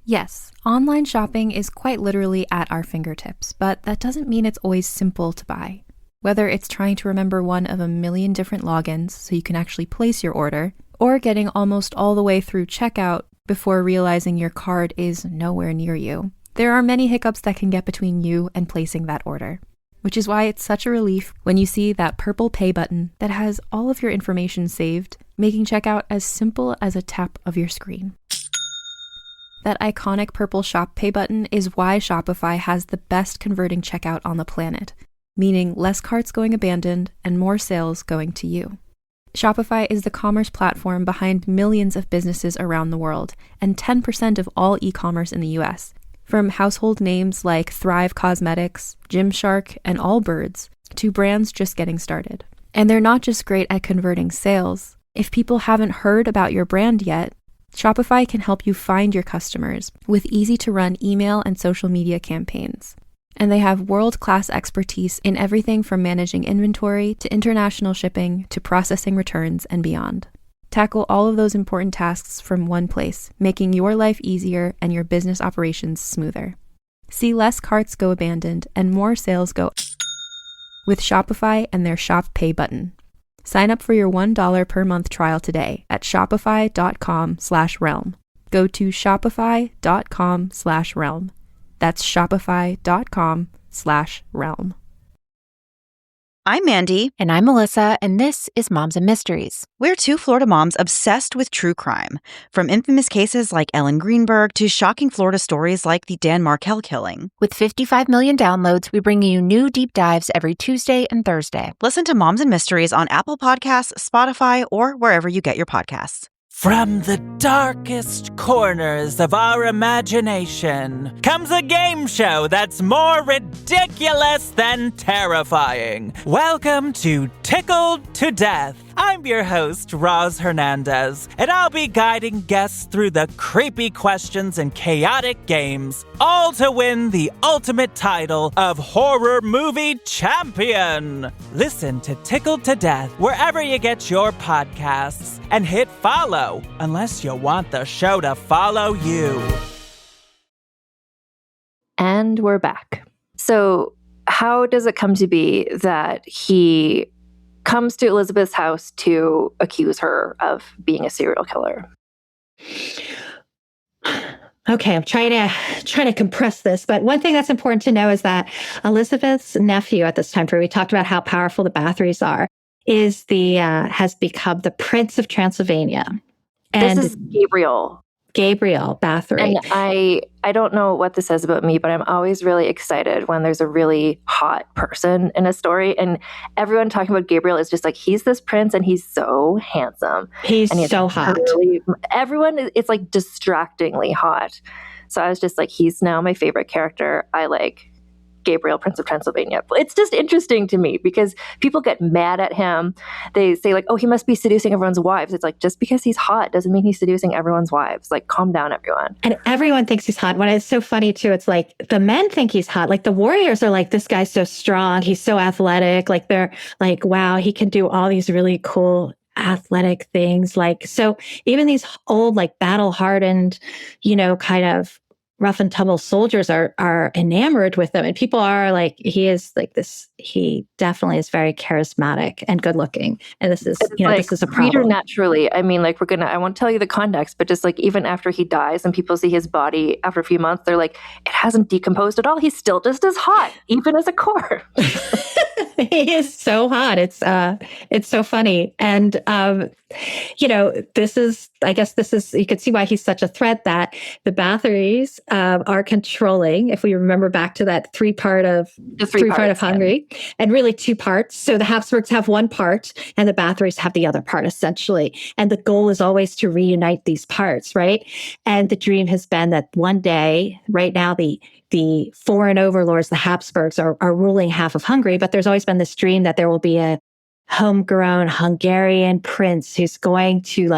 [SPEAKER 4] Yes, online shopping is quite literally at our fingertips, but that doesn't mean it's always simple to buy. Whether it's trying to remember one of a million different logins so you can actually place your order, or getting almost all the way through checkout before realizing your card is nowhere near you, there are many hiccups that can get between you and placing that order. Which is why it's such a relief when you see that purple pay button that has all of your information saved, making checkout as simple as a tap of your screen. That iconic purple Shop Pay button is why Shopify has the best converting checkout on the planet, meaning less carts going abandoned and more sales going to you. Shopify is the commerce platform behind millions of businesses around the world and 10% of all e-commerce in the US. From household names like Thrive Cosmetics, Gymshark, and Allbirds, to brands just getting started. And they're not just great at converting sales. If people haven't heard about your brand yet, Shopify can help you find your customers with easy-to-run email and social media campaigns. And they have world-class expertise in everything from managing inventory to international shipping to processing returns and beyond. Tackle all of those important tasks from one place, making your life easier and your business operations smoother. See less carts go abandoned and more sales go with Shopify and their Shop Pay button. Sign up for your $1 per month trial today at shopify.com/realm. Go to shopify.com/realm. That's shopify.com/realm.
[SPEAKER 5] I'm Mandy.
[SPEAKER 6] And I'm Melissa, and this is Moms and Mysteries.
[SPEAKER 5] We're two Florida moms obsessed with true crime. From infamous cases like Ellen Greenberg to shocking Florida stories like the Dan Markel killing.
[SPEAKER 6] With 55 million downloads, we bring you new deep dives every Tuesday and Thursday.
[SPEAKER 5] Listen to Moms and Mysteries on Apple Podcasts, Spotify, or wherever you get your podcasts.
[SPEAKER 7] From the darkest corners of our imagination comes a game show that's more ridiculous than terrifying. Welcome to Tickled to Death. I'm your host, Roz Hernandez, and I'll be guiding guests through the creepy questions and chaotic games, all to win the ultimate title of Horror Movie Champion. Listen to Tickled to Death wherever you get your podcasts, and hit follow unless you want the show to follow you.
[SPEAKER 2] And we're back. So how does it come to be that he comes to Elizabeth's house to accuse her of being a serial killer?
[SPEAKER 3] Okay, I'm trying to compress this, but one thing that's important to know is that Elizabeth's nephew at this time period, we talked about how powerful the Bathories are, is has become the Prince of Transylvania. And
[SPEAKER 2] this is Gabriel
[SPEAKER 3] Bathory.
[SPEAKER 2] And I don't know what this says about me, but I'm always really excited when there's a really hot person in a story. And everyone talking about Gabriel is just like, he's this prince and he's so handsome.
[SPEAKER 3] He's so hot.
[SPEAKER 2] Everyone, it's like distractingly hot. So I was just like, he's now my favorite character. I like Gabriel, Prince of Transylvania. It's just interesting to me because people get mad at him. They say like, oh, he must be seducing everyone's wives. It's like, just because he's hot doesn't mean he's seducing everyone's wives. Like, calm down, everyone.
[SPEAKER 3] And everyone thinks he's hot. When it's so funny too, it's like the men think he's hot. Like the warriors are like, this guy's so strong. He's so athletic. Like they're like, wow, he can do all these really cool athletic things. Like, so even these old, like battle hardened, kind of rough and tumble soldiers are enamored with him. And people are like, he is like this, he definitely is very charismatic and good looking. And this is, this is a problem.
[SPEAKER 2] Preternaturally. I mean, like I won't tell you the context, but just like even after he dies and people see his body after a few months, they're like, it hasn't decomposed at all. He's still just as hot, even as a corpse.
[SPEAKER 3] He is so hot. It's so funny. And, this is, you could see why he's such a threat, that the Bathories are controlling, if we remember back to that three part of Hungary, and really two parts. So the Habsburgs have one part and the Bathories have the other part, essentially. And the goal is always to reunite these parts, right? And the dream has been that one day, right now, the foreign overlords, the Habsburgs, are ruling half of Hungary, but there's always been this dream that there will be a homegrown Hungarian prince who's going to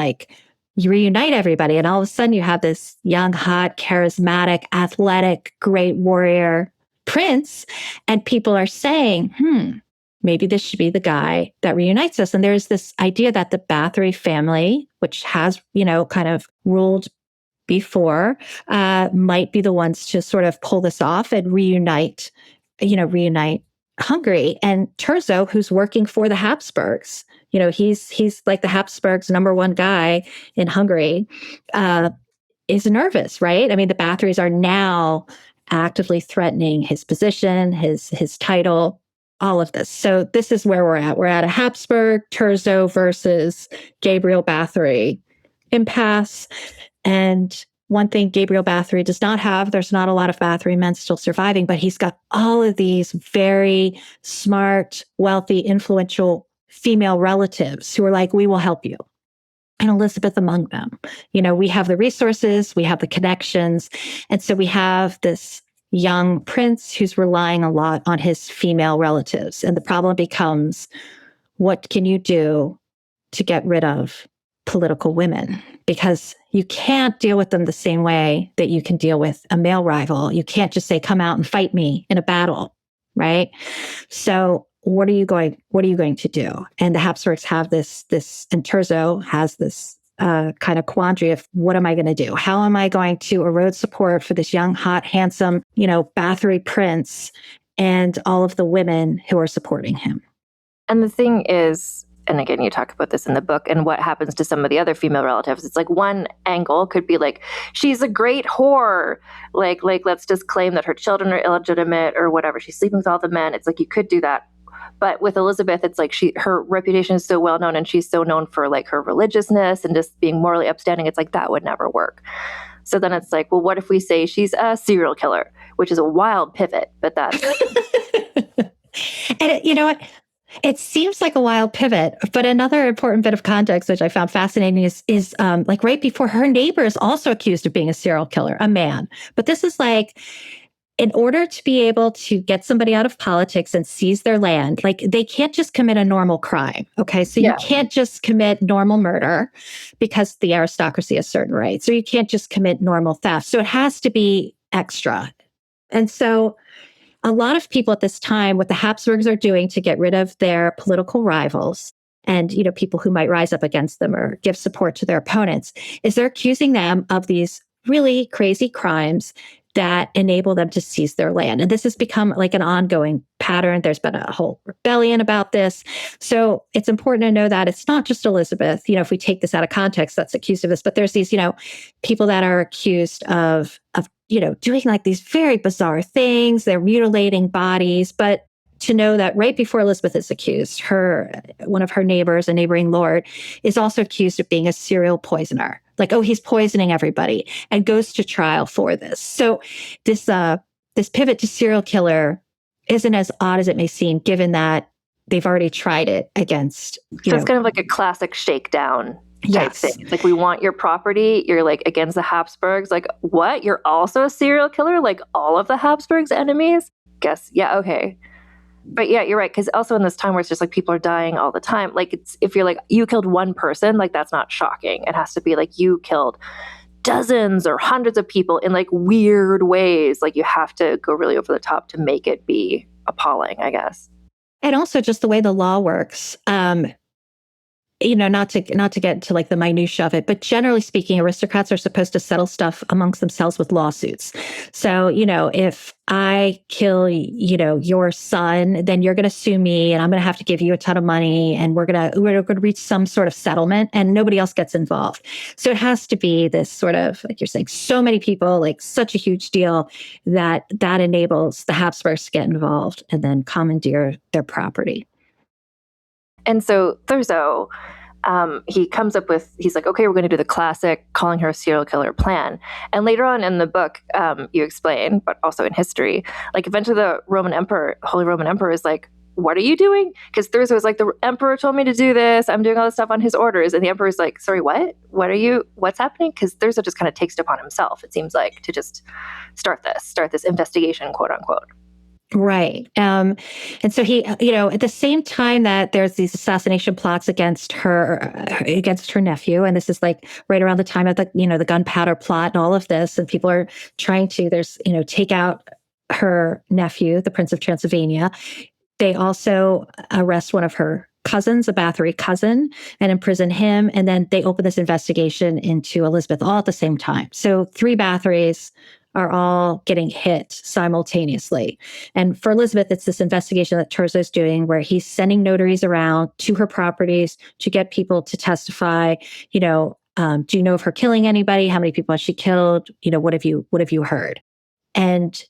[SPEAKER 3] reunite everybody. And all of a sudden you have this young, hot, charismatic, athletic, great warrior prince. And people are saying, maybe this should be the guy that reunites us. And there's this idea that the Bathory family, which has, kind of ruled before, might be the ones to sort of pull this off and reunite Hungary. And Terzo, who's working for the Habsburgs, he's like the Habsburgs' number one guy in Hungary, is nervous, right? I mean, the Bathories are now actively threatening his position, his title, all of this. So this is where we're at. We're at a Habsburg, Terzo versus Gabriel Bathory impasse. And one thing Gabriel Bathory does not have, there's not a lot of Bathory men still surviving, but he's got all of these very smart, wealthy, influential female relatives who are like, we will help you. And Elizabeth among them. We have the resources, we have the connections. And so we have this young prince who's relying a lot on his female relatives. And the problem becomes, what can you do to get rid of political women? Because you can't deal with them the same way that you can deal with a male rival. You can't just say, come out and fight me in a battle, right? So what are you going to do? And the Habsburgs have this, and Terzo has this kind of quandary of, what am I going to do? How am I going to erode support for this young, hot, handsome, Bathory prince and all of the women who are supporting him?
[SPEAKER 2] And the thing is, and again, you talk about this in the book, and what happens to some of the other female relatives. It's like one angle could be like, she's a great whore. Like let's just claim that her children are illegitimate or whatever. She's sleeping with all the men. It's like, you could do that. But with Elizabeth, it's like her reputation is so well known, and she's so known for like her religiousness and just being morally upstanding. It's like, that would never work. So then it's like, well, what if we say she's a serial killer, which is a wild pivot, but that's...
[SPEAKER 3] And you know what? It seems like a wild pivot, but another important bit of context, which I found fascinating, is like right before, her neighbor is also accused of being a serial killer, a man. But this is like, in order to be able to get somebody out of politics and seize their land, like they can't just commit a normal crime. Okay. So you can't just commit normal murder because the aristocracy has certain rights. So you can't just commit normal theft. So it has to be extra. And so a lot of people at this time, what the Habsburgs are doing to get rid of their political rivals and, people who might rise up against them or give support to their opponents, is they're accusing them of these really crazy crimes that enable them to seize their land. And this has become like an ongoing pattern. There's been a whole rebellion about this. So it's important to know that it's not just Elizabeth, if we take this out of context, that's accused of this, but there's these, people that are accused of doing like these very bizarre things. They're mutilating bodies. But to know that right before Elizabeth is accused, one of her neighbors, a neighboring lord, is also accused of being a serial poisoner. Like, oh, he's poisoning everybody, and goes to trial for this. So this pivot to serial killer isn't as odd as it may seem, given that they've already tried it against.
[SPEAKER 2] So it's kind of like a classic shakedown type thing. It's like, we want your property. You're like against the Habsburgs. Like, what? You're also a serial killer? Like all of the Habsburgs' enemies? Guess. Yeah. Okay. But yeah, you're right. Because also in this time where it's just like people are dying all the time, like if you're like, you killed one person, like that's not shocking. It has to be like you killed dozens or hundreds of people in like weird ways. Like you have to go really over the top to make it be appalling, I guess.
[SPEAKER 3] And also just the way the law works. Not to get into like the minutiae of it, but generally speaking, aristocrats are supposed to settle stuff amongst themselves with lawsuits. So, if I kill, your son, then you're going to sue me and I'm going to have to give you a ton of money and we're going to reach some sort of settlement and nobody else gets involved. So it has to be this sort of, like you're saying, so many people, like such a huge deal that enables the Habsburgs to get involved and then commandeer their property.
[SPEAKER 2] And so Thurzo, he comes up with, he's like, okay, we're going to do the classic calling her a serial killer plan. And later on in the book, you explain, but also in history, like eventually the Holy Roman Emperor is like, what are you doing? Because Thurzo was like, the emperor told me to do this. I'm doing all this stuff on his orders. And the emperor's like, sorry, what? What's happening? Because Thurzo just kind of takes it upon himself, it seems like, to just start this investigation, quote unquote.
[SPEAKER 3] Right. And so he, at the same time that there's these assassination plots against her nephew, and this is like right around the time of the gunpowder plot and all of this, and people are trying to, take out her nephew, the Prince of Transylvania. They also arrest one of her cousins, a Bathory cousin, and imprison him. And then they open this investigation into Elizabeth all at the same time. So 3 Bathorys are all getting hit simultaneously. And for Elizabeth, it's this investigation that Terzo is doing where he's sending notaries around to her properties to get people to testify, do you know of her killing anybody? How many people has she killed? What have you heard? And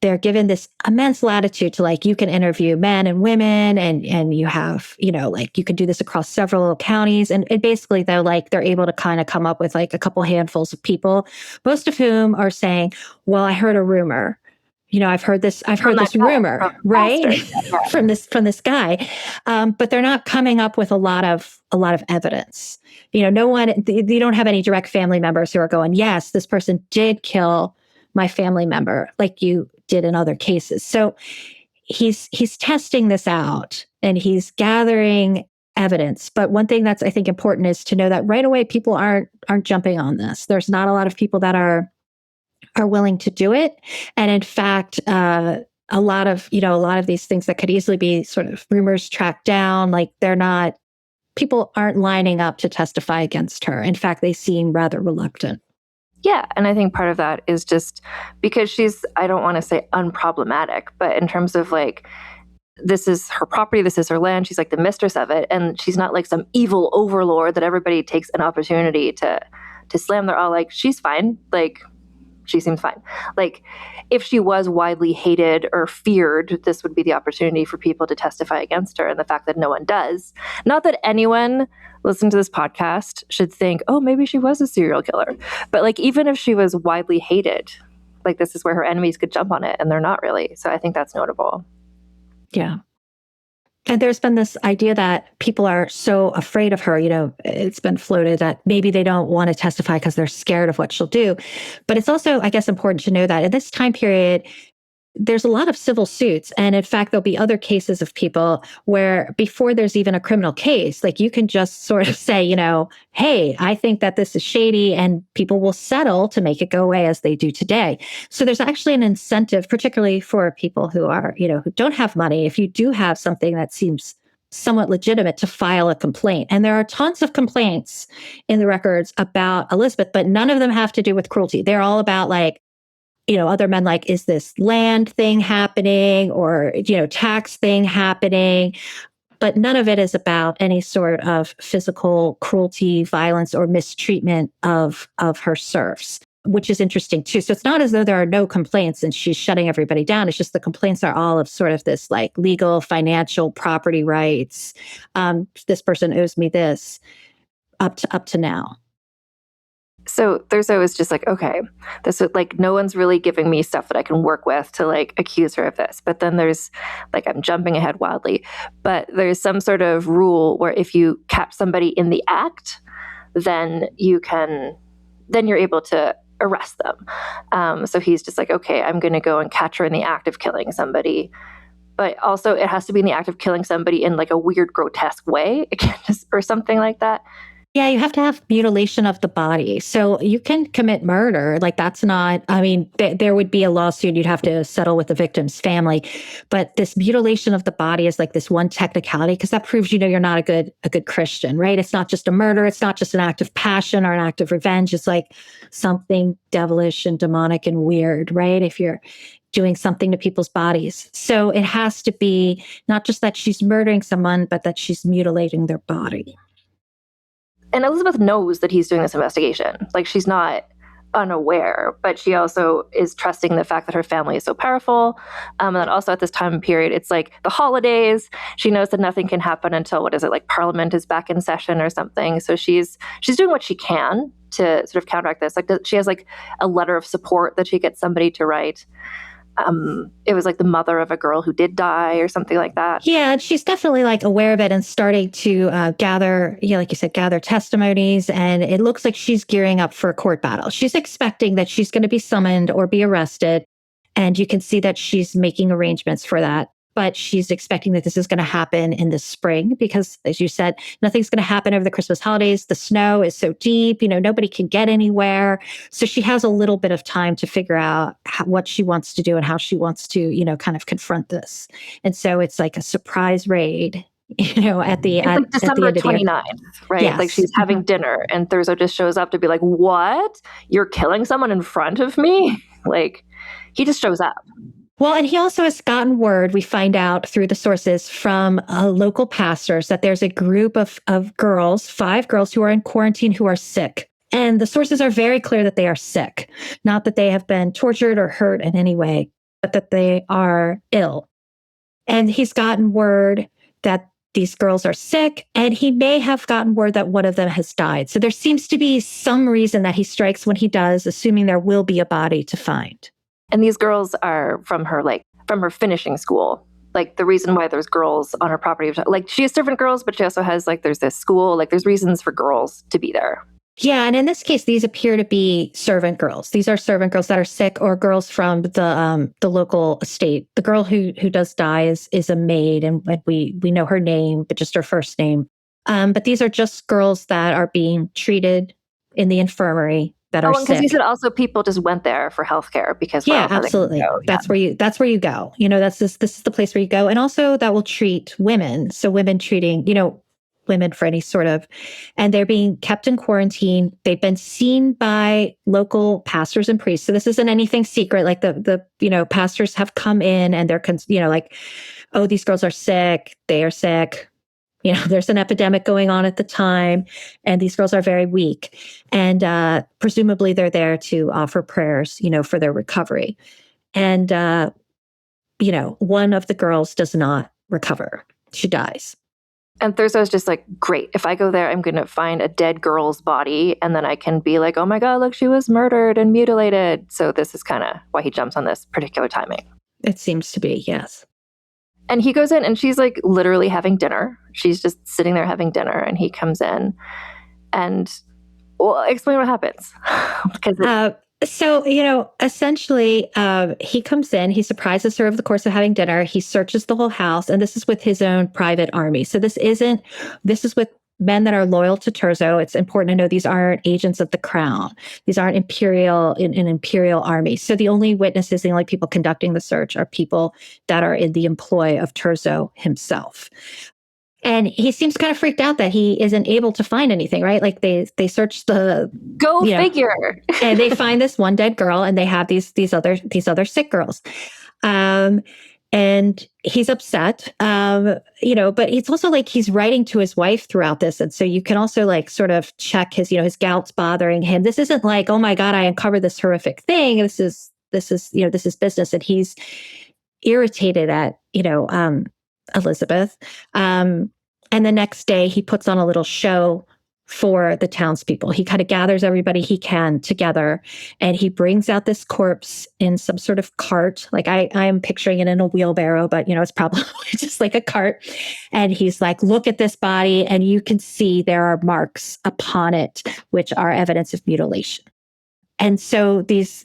[SPEAKER 3] they're given this immense latitude to like, you can interview men and women and you have, like you can do this across several counties. And basically they're able to kind of come up with like a couple handfuls of people, most of whom are saying, well, I heard a rumor. I've heard this rumor, right? from this guy. But they're not coming up with a lot of evidence. No one, you don't have any direct family members who are going, yes, this person did kill my family member, like you did in other cases. So he's testing this out and he's gathering evidence. But one thing that's, I think, important is to know that right away, people aren't jumping on this. There's not a lot of people that are willing to do it. And in fact, a lot of these things that could easily be sort of rumors tracked down, like people aren't lining up to testify against her. In fact, they seem rather reluctant.
[SPEAKER 2] Yeah, and I think part of that is just because she's, I don't want to say unproblematic, but in terms of like, this is her property, this is her land, she's like the mistress of it, and she's not like some evil overlord that everybody takes an opportunity to slam. They're all like, she's fine, like, she seems fine. Like, if she was widely hated or feared, this would be the opportunity for people to testify against her. And the fact that no one does, not that anyone listening to this podcast should think, oh, maybe she was a serial killer. But like, even if she was widely hated, like this is where her enemies could jump on it, and they're not really. So I think that's notable.
[SPEAKER 3] Yeah. And there's been this idea that people are so afraid of her. It's been floated that maybe they don't want to testify because they're scared of what she'll do. But it's also, I guess, important to know that in this time period, there's a lot of civil suits. And in fact, there'll be other cases of people where before there's even a criminal case, like you can just sort of say, hey, I think that this is shady, and people will settle to make it go away as they do today. So there's actually an incentive, particularly for people who are, who don't have money. If you do have something that seems somewhat legitimate, to file a complaint. And there are tons of complaints in the records about Elizabeth, but none of them have to do with cruelty. They're all about like, other men, like, is this land thing happening or, tax thing happening? But none of it is about any sort of physical cruelty, violence, or mistreatment of her serfs, which is interesting too. So it's not as though there are no complaints and she's shutting everybody down. It's just the complaints are all of sort of this like legal, financial, property rights. This person owes me this up to now.
[SPEAKER 2] So there's always just like, okay, this is like, no one's really giving me stuff that I can work with to like accuse her of this. But then there's like, I'm jumping ahead wildly, but there's some sort of rule where if you catch somebody in the act, then you're able to arrest them. So he's just like, okay, I'm going to go and catch her in the act of killing somebody. But also it has to be in the act of killing somebody in like a weird, grotesque way. It can't just, or something like that.
[SPEAKER 3] Yeah, you have to have mutilation of the body. So you can commit murder. Like that's not, I mean, there would be a lawsuit. You'd have to settle with the victim's family. But this mutilation of the body is like this one technicality, because that proves, you're not a good Christian, right? It's not just a murder. It's not just an act of passion or an act of revenge. It's like something devilish and demonic and weird, right? If you're doing something to people's bodies. So it has to be not just that she's murdering someone, but that she's mutilating their body.
[SPEAKER 2] And Elizabeth knows that he's doing this investigation. Like, she's not unaware, but she also is trusting the fact that her family is so powerful. And then also at this time period, it's like the holidays. She knows that nothing can happen until, like Parliament is back in session or something. So she's doing what she can to sort of counteract this. Like, she has like a letter of support that she gets somebody to write. It was like the mother of a girl who did die or something like that.
[SPEAKER 3] Yeah, she's definitely like aware of it and starting to gather, like you said, gather testimonies. And it looks like she's gearing up for a court battle. She's expecting that she's going to be summoned or be arrested. And you can see that she's making arrangements for that. But she's expecting that this is going to happen in the spring because, as you said, nothing's going to happen over the Christmas holidays. The snow is so deep, nobody can get anywhere. So she has a little bit of time to figure out what she wants to do and how she wants to, kind of confront this. And so it's like a surprise raid, at the end of
[SPEAKER 2] December
[SPEAKER 3] the
[SPEAKER 2] 29th, right?
[SPEAKER 3] Yes.
[SPEAKER 2] Like she's having dinner and Thurzo just shows up to be like, what? You're killing someone in front of me? Like, he just shows up.
[SPEAKER 3] Well, and he also has gotten word, we find out through the sources from local pastors, that there's a group of girls, 5 girls who are in quarantine who are sick. And the sources are very clear that they are sick, not that they have been tortured or hurt in any way. but that they are ill. And he's gotten word that these girls are sick, and he may have gotten word that one of them has died. So there seems to be some reason that he strikes when he does, assuming there will be a body to find.
[SPEAKER 2] And these girls are from her finishing school. Like the reason why there's girls on her property, like she has servant girls, but she also has there's this school, there's reasons for girls to be there.
[SPEAKER 3] Yeah, and in this case, these appear to be servant girls. These are servant girls that are sick, or girls from the local estate. The girl who does die is a maid, and we know her name, but just her first name. But these are just girls that are being treated in the infirmary that are sick.
[SPEAKER 2] Because you said also people just went there for healthcare because
[SPEAKER 3] absolutely. That's where you go. This is the place where you go, and also that will treat women. So women treating women for any sort of, and they're being kept in quarantine. They've been seen by local pastors and priests. So this isn't anything secret. Like the pastors have come in and they're, oh, these girls are sick. They are sick. There's an epidemic going on at the time, and these girls are very weak. And presumably they're there to offer prayers, for their recovery. And, one of the girls does not recover. She dies.
[SPEAKER 2] And Thurzo is just great. If I go there, I'm going to find a dead girl's body, and then I can be like, oh my God, look, she was murdered and mutilated. So this is kind of why he jumps on this particular timing.
[SPEAKER 3] It seems to be, yes.
[SPEAKER 2] And he goes in, and she's literally having dinner. She's just sitting there having dinner, and he comes in and, explain what happens.
[SPEAKER 3] So, essentially, he comes in, he surprises her over the course of having dinner. He searches the whole house, and this is with his own private army. So this is with men that are loyal to Thurzo. It's important to know these aren't agents of the crown. These aren't an imperial army. So the only witnesses, the only people conducting the search are people that are in the employ of Thurzo himself. And he seems kind of freaked out that he isn't able to find anything, right? They search the
[SPEAKER 2] figure,
[SPEAKER 3] and they find this one dead girl, and they have these other sick girls, and he's upset, but it's also he's writing to his wife throughout this, and so you can also sort of check his his gout's bothering him. This isn't oh my God, I uncovered this horrific thing. This is business, and he's irritated at Elizabeth. And the next day he puts on a little show for the townspeople. He kind of gathers everybody he can together, and he brings out this corpse in some sort of cart. I am picturing it in a wheelbarrow, but it's probably just a cart. And he's look at this body, and you can see there are marks upon it, which are evidence of mutilation. And so these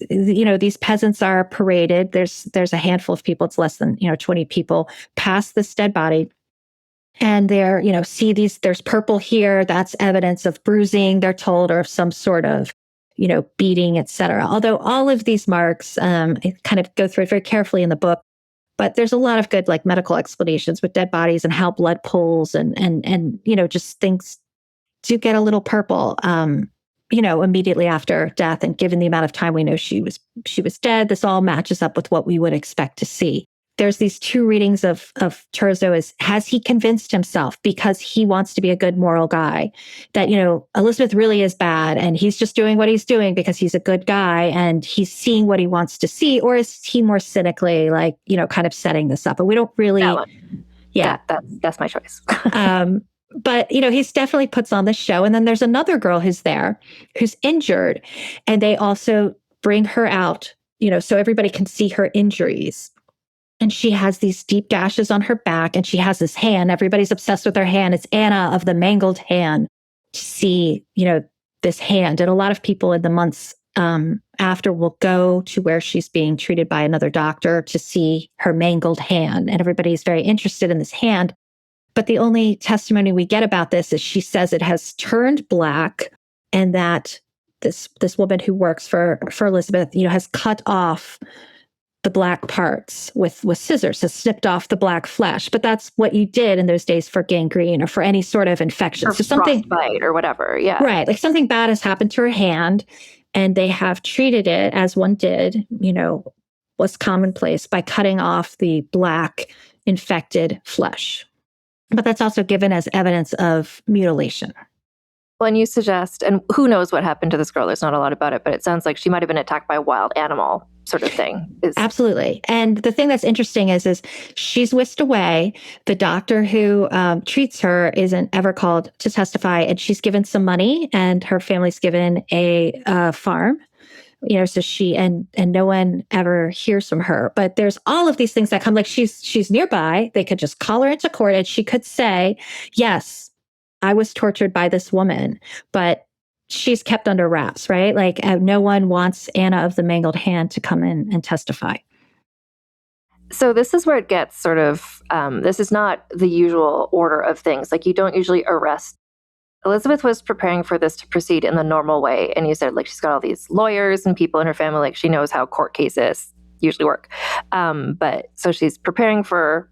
[SPEAKER 3] peasants are paraded. There's a handful of people. It's less than 20 people past this dead body, and they're see these. There's purple here. That's evidence of bruising, they're told, or of some sort of beating, etc. Although all of these marks, I kind of go through it very carefully in the book, but there's a lot of good medical explanations with dead bodies and how blood pools and just things do get a little purple. Immediately after death, and given the amount of time we know she was dead, this all matches up with what we would expect to see. There's these two readings of Thurzo. Has he convinced himself, because he wants to be a good moral guy, that Elizabeth really is bad, and he's just doing what he's doing because he's a good guy and he's seeing what he wants to see, or is he more cynically kind of setting this up? But we don't really.
[SPEAKER 2] That one. Yeah, that's my choice.
[SPEAKER 3] But, he's definitely puts on the show. And then there's another girl who's there who's injured, and they also bring her out, so everybody can see her injuries. And she has these deep gashes on her back, and she has this hand. Everybody's obsessed with her hand. It's Anna of the mangled hand to see, this hand. And a lot of people in the months after will go to where she's being treated by another doctor to see her mangled hand. And everybody's very interested in this hand. But the only testimony we get about this is she says it has turned black, and that this woman who works for Elizabeth, has cut off the black parts with scissors, has snipped off the black flesh. But that's what you did in those days for gangrene or for any sort of infection.
[SPEAKER 2] Or
[SPEAKER 3] so something
[SPEAKER 2] frostbite or whatever. Yeah.
[SPEAKER 3] Right. Something bad has happened to her hand, and they have treated it as one did, was commonplace, by cutting off the black infected flesh. But that's also given as evidence of mutilation.
[SPEAKER 2] Well, and you suggest, and who knows what happened to this girl? There's not a lot about it, but it sounds like she might have been attacked by a wild animal sort of thing.
[SPEAKER 3] Absolutely. And the thing that's interesting is she's whisked away. The doctor who treats her isn't ever called to testify, and she's given some money, and her family's given a farm. So she and no one ever hears from her. But there's all of these things that come, like she's nearby. They could just call her into court, and she could say, "Yes, I was tortured by this woman," but she's kept under wraps, right? Like no one wants Anna of the Mangled Hand to come in and testify.
[SPEAKER 2] So this is where it gets sort of, this is not the usual order of things. Like you don't usually arrest. Elizabeth was preparing for this to proceed in the normal way. And you said like she's got all these lawyers and people in her family, like she knows how court cases usually work. But so she's preparing for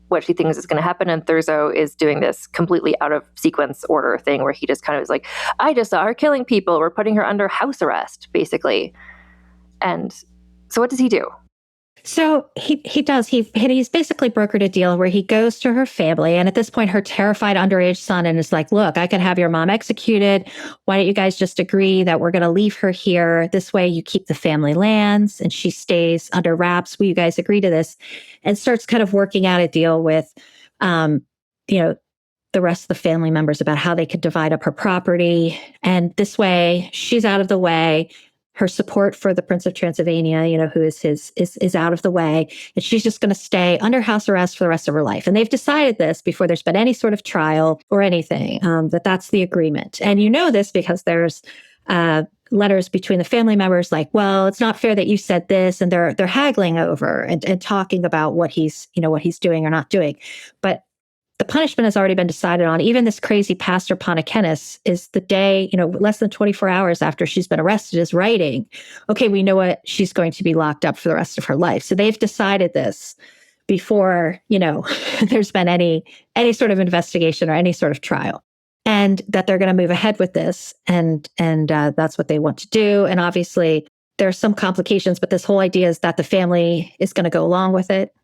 [SPEAKER 2] what she thinks is going to happen. And Thurzo is doing this completely out of sequence order thing where he just kind of is like, I just saw her killing people. We're putting her under house arrest, basically. And so what does he do?
[SPEAKER 3] So he does. He's basically brokered a deal where he goes to her family. And at this point, her terrified underage son and is like, look, I could have your mom executed. Why don't you guys just agree that we're going to leave her here? This way you keep the family lands and she stays under wraps. Will you guys agree to this? And starts kind of working out a deal with, the rest of the family members about how they could divide up her property. And this way she's out of the way. Her support for the Prince of Transylvania, who is is out of the way. And she's just going to stay under house arrest for the rest of her life. And they've decided this before there's been any sort of trial or anything, that's the agreement. And you know this because there's letters between the family members like, well, it's not fair that you said this. And they're haggling over and talking about what he's doing or not doing. But the punishment has already been decided on. Even this crazy pastor Ponticenus is the day, less than 24 hours after she's been arrested, is writing, okay, we know what she's going to be locked up for the rest of her life. So they've decided this before, there's been any sort of investigation or any sort of trial, and that they're going to move ahead with this. And that's what they want to do. And obviously there are some complications, but this whole idea is that the family is going to go along with it.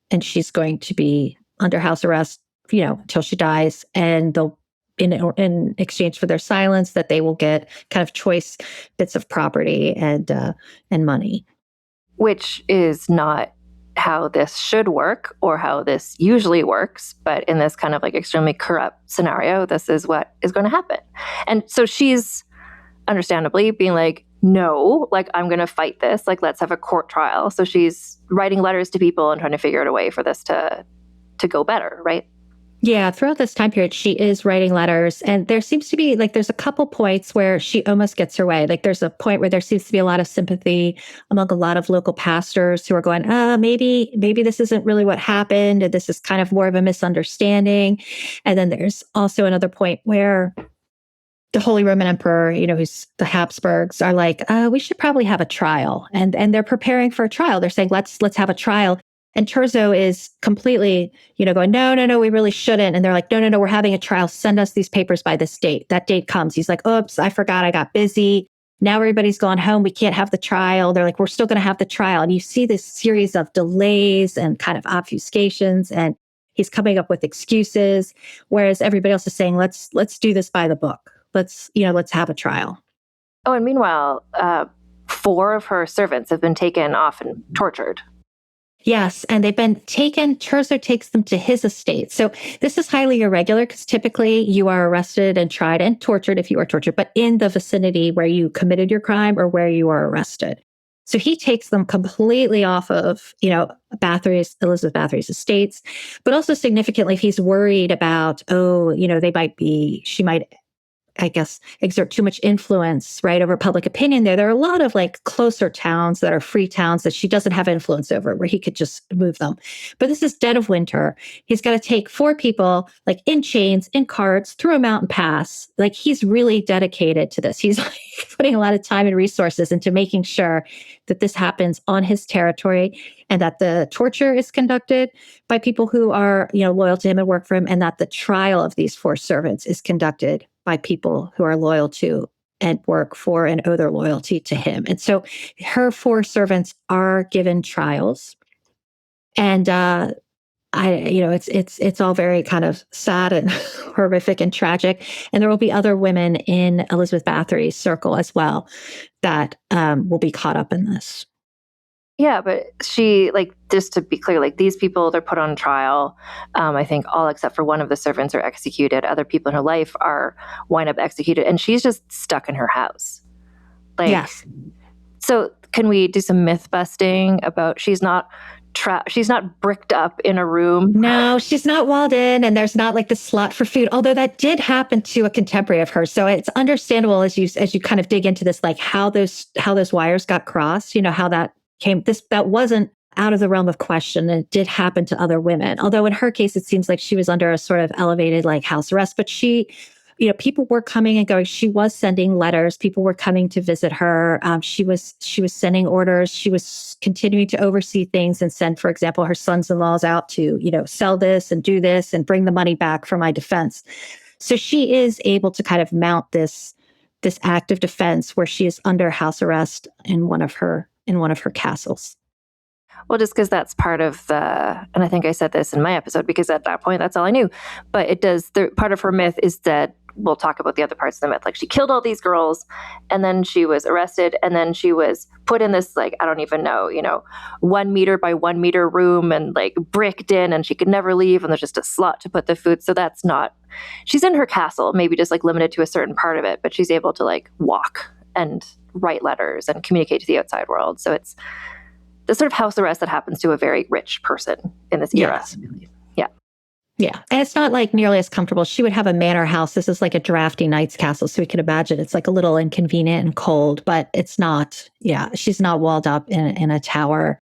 [SPEAKER 3] And she's going to be under house arrest until she dies, and they'll, in exchange for their silence, that they will get kind of choice bits of property and money.
[SPEAKER 2] Which is not how this should work or how this usually works. But in this kind of like extremely corrupt scenario, this is what is going to happen. And so she's understandably being like, no, like I'm going to fight this. Like, let's have a court trial. So she's writing letters to people and trying to figure out a way for this to go better, right?
[SPEAKER 3] Yeah, throughout this time period, she is writing letters, and there seems to be there's a couple points where she almost gets her way. Like there's a point where there seems to be a lot of sympathy among a lot of local pastors who are going, maybe this isn't really what happened, and this is kind of more of a misunderstanding. And then there's also another point where the Holy Roman Emperor, who's the Habsburgs, are like, we should probably have a trial, and they're preparing for a trial. They're saying, let's have a trial. And Thurzo is completely, going, no, we really shouldn't. And they're like, no, we're having a trial. Send us these papers by this date. That date comes. He's like, oops, I forgot. I got busy. Now everybody's gone home. We can't have the trial. They're like, we're still going to have the trial. And you see this series of delays and kind of obfuscations, and he's coming up with excuses, whereas everybody else is saying, let's do this by the book. Let's have a trial.
[SPEAKER 2] Oh, and meanwhile, 4 of her servants have been taken off and tortured.
[SPEAKER 3] Yes, and they've been taken. Thurzo takes them to his estate. So this is highly irregular because typically you are arrested and tried and tortured if you are tortured, but in the vicinity where you committed your crime or where you are arrested. So he takes them completely off of, Elizabeth Bathory's estates, but also significantly, if he's worried about, she might, I guess, exert too much influence, right, over public opinion there. There are a lot of closer towns that are free towns that she doesn't have influence over, where he could just move them. But this is dead of winter. He's got to take 4 people in chains, in carts, through a mountain pass. He's really dedicated to this. He's putting a lot of time and resources into making sure that this happens on his territory, and that the torture is conducted by people who are, loyal to him and work for him, and that the trial of these 4 servants is conducted by people who are loyal to and work for and owe their loyalty to him. And so her 4 servants are given trials. And it's all very kind of sad and horrific and tragic. And there will be other women in Elizabeth Bathory's circle as well that will be caught up in this.
[SPEAKER 2] Yeah, but she, like, just to be clear, like, these people, they're put on trial. I think all except for one of the servants are executed. Other people in her life wind up executed, and she's just stuck in her house. Like,
[SPEAKER 3] Yes.
[SPEAKER 2] So can we do some myth busting about she's not bricked up in a room?
[SPEAKER 3] No, she's not walled in, and there's not like the slot for food. Although that did happen to a contemporary of hers, so it's understandable as you kind of dig into this, like how those wires got crossed. You know how that came. That wasn't out of the realm of question. And it did happen to other women. Although in her case, it seems like she was under a sort of elevated like house arrest, but she. People were coming and going. She was sending letters. People were coming to visit her. She was sending orders. She was continuing to oversee things and send, for example, her sons-in-laws out to, sell this and do this and bring the money back for my defense. So she is able to kind of mount this act of defense where she is under house arrest in one of her castles.
[SPEAKER 2] Well, just because that's part of and I think I said this in my episode because at that point, that's all I knew. But part of her myth is that, we'll talk about the other parts of the myth. Like she killed all these girls and then she was arrested and then she was put in this, like, I don't even know, 1 meter by 1 meter room and like bricked in and she could never leave. And there's just a slot to put the food. So she's in her castle, maybe just like limited to a certain part of it, but she's able to like walk and write letters and communicate to the outside world. So it's the sort of house arrest that happens to a very rich person in this era.
[SPEAKER 3] Yes.
[SPEAKER 2] Yeah.
[SPEAKER 3] And it's not like nearly as comfortable. She would have a manor house. This is like a drafty knight's castle. So we can imagine it's like a little inconvenient and cold, but it's not, she's not walled up in a tower,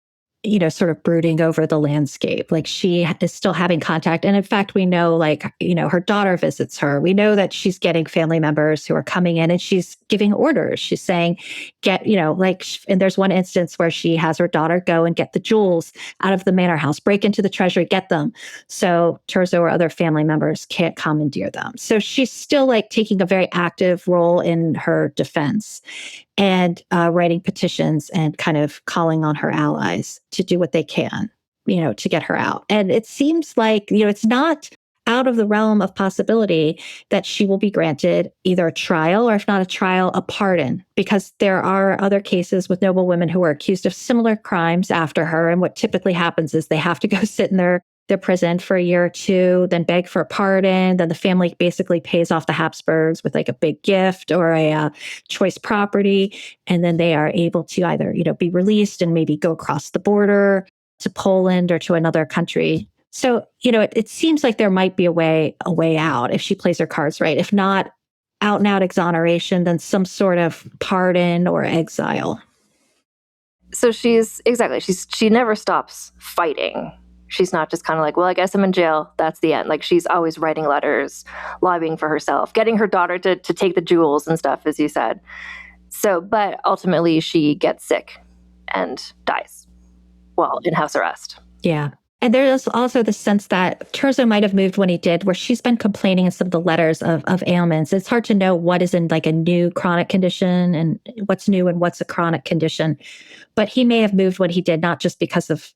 [SPEAKER 3] sort of brooding over the landscape. Like she is still having contact. And in fact, we know her daughter visits her. We know that she's getting family members who are coming in and she's giving orders. She's saying, and there's one instance where she has her daughter go and get the jewels out of the manor house, break into the treasury, get them. So Terzo or other family members can't commandeer them. So she's still like taking a very active role in her defense and writing petitions and kind of calling on her allies to do what they can, to get her out. And it seems like, it's not out of the realm of possibility that she will be granted either a trial or, if not a trial, a pardon, because there are other cases with noble women who are accused of similar crimes after her. And what typically happens is they have to go sit in their prison for a year or two, then beg for a pardon. Then the family basically pays off the Habsburgs with like a big gift or a choice property. And then they are able to either, be released and maybe go across the border to Poland or to another country. So, it seems like there might be a way out if she plays her cards right. If not out and out exoneration, then some sort of pardon or exile.
[SPEAKER 2] So she never stops fighting. She's not just kind of like, well, I guess I'm in jail. That's the end. Like she's always writing letters, lobbying for herself, getting her daughter to take the jewels and stuff, as you said. So, but ultimately she gets sick and dies while in house arrest.
[SPEAKER 3] Yeah. And there is also the sense that Terzo might have moved when he did, where she's been complaining in some of the letters of ailments. It's hard to know what is in like a new chronic condition and what's new and what's a chronic condition. But he may have moved when he did, not just because of,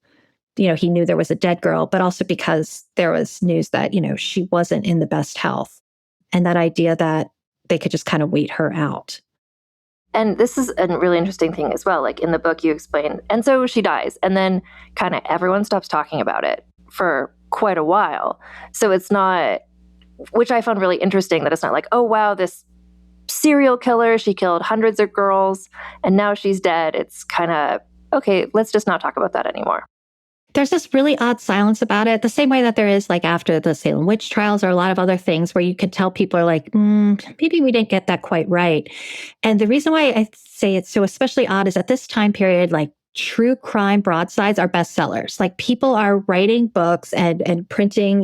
[SPEAKER 3] he knew there was a dead girl, but also because there was news that, she wasn't in the best health. And that idea that they could just kind of wait her out.
[SPEAKER 2] And this is a really interesting thing as well. Like in the book you explain, and so she dies, and then kind of everyone stops talking about it for quite a while. So it's not, which I found really interesting, that it's not like, oh wow, this serial killer, she killed hundreds of girls and now she's dead. It's kind of, okay, let's just not talk about that anymore.
[SPEAKER 3] There's this really odd silence about it, the same way that there is like after the Salem witch trials or a lot of other things where you could tell people are like, maybe we didn't get that quite right. And the reason why I say it's so especially odd is at this time period, like true crime broadsides are bestsellers. Like people are writing books and printing,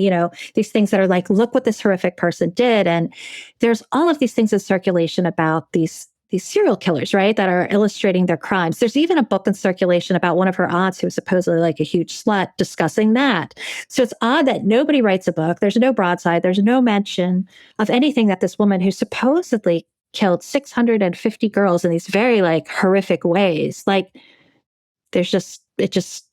[SPEAKER 3] these things that are like, look what this horrific person did. And there's all of these things in circulation about these serial killers, right, that are illustrating their crimes. There's even a book in circulation about one of her aunts who was supposedly like a huge slut discussing that. So it's odd that nobody writes a book. There's no broadside. There's no mention of anything that this woman who supposedly killed 650 girls in these very like horrific ways, like it just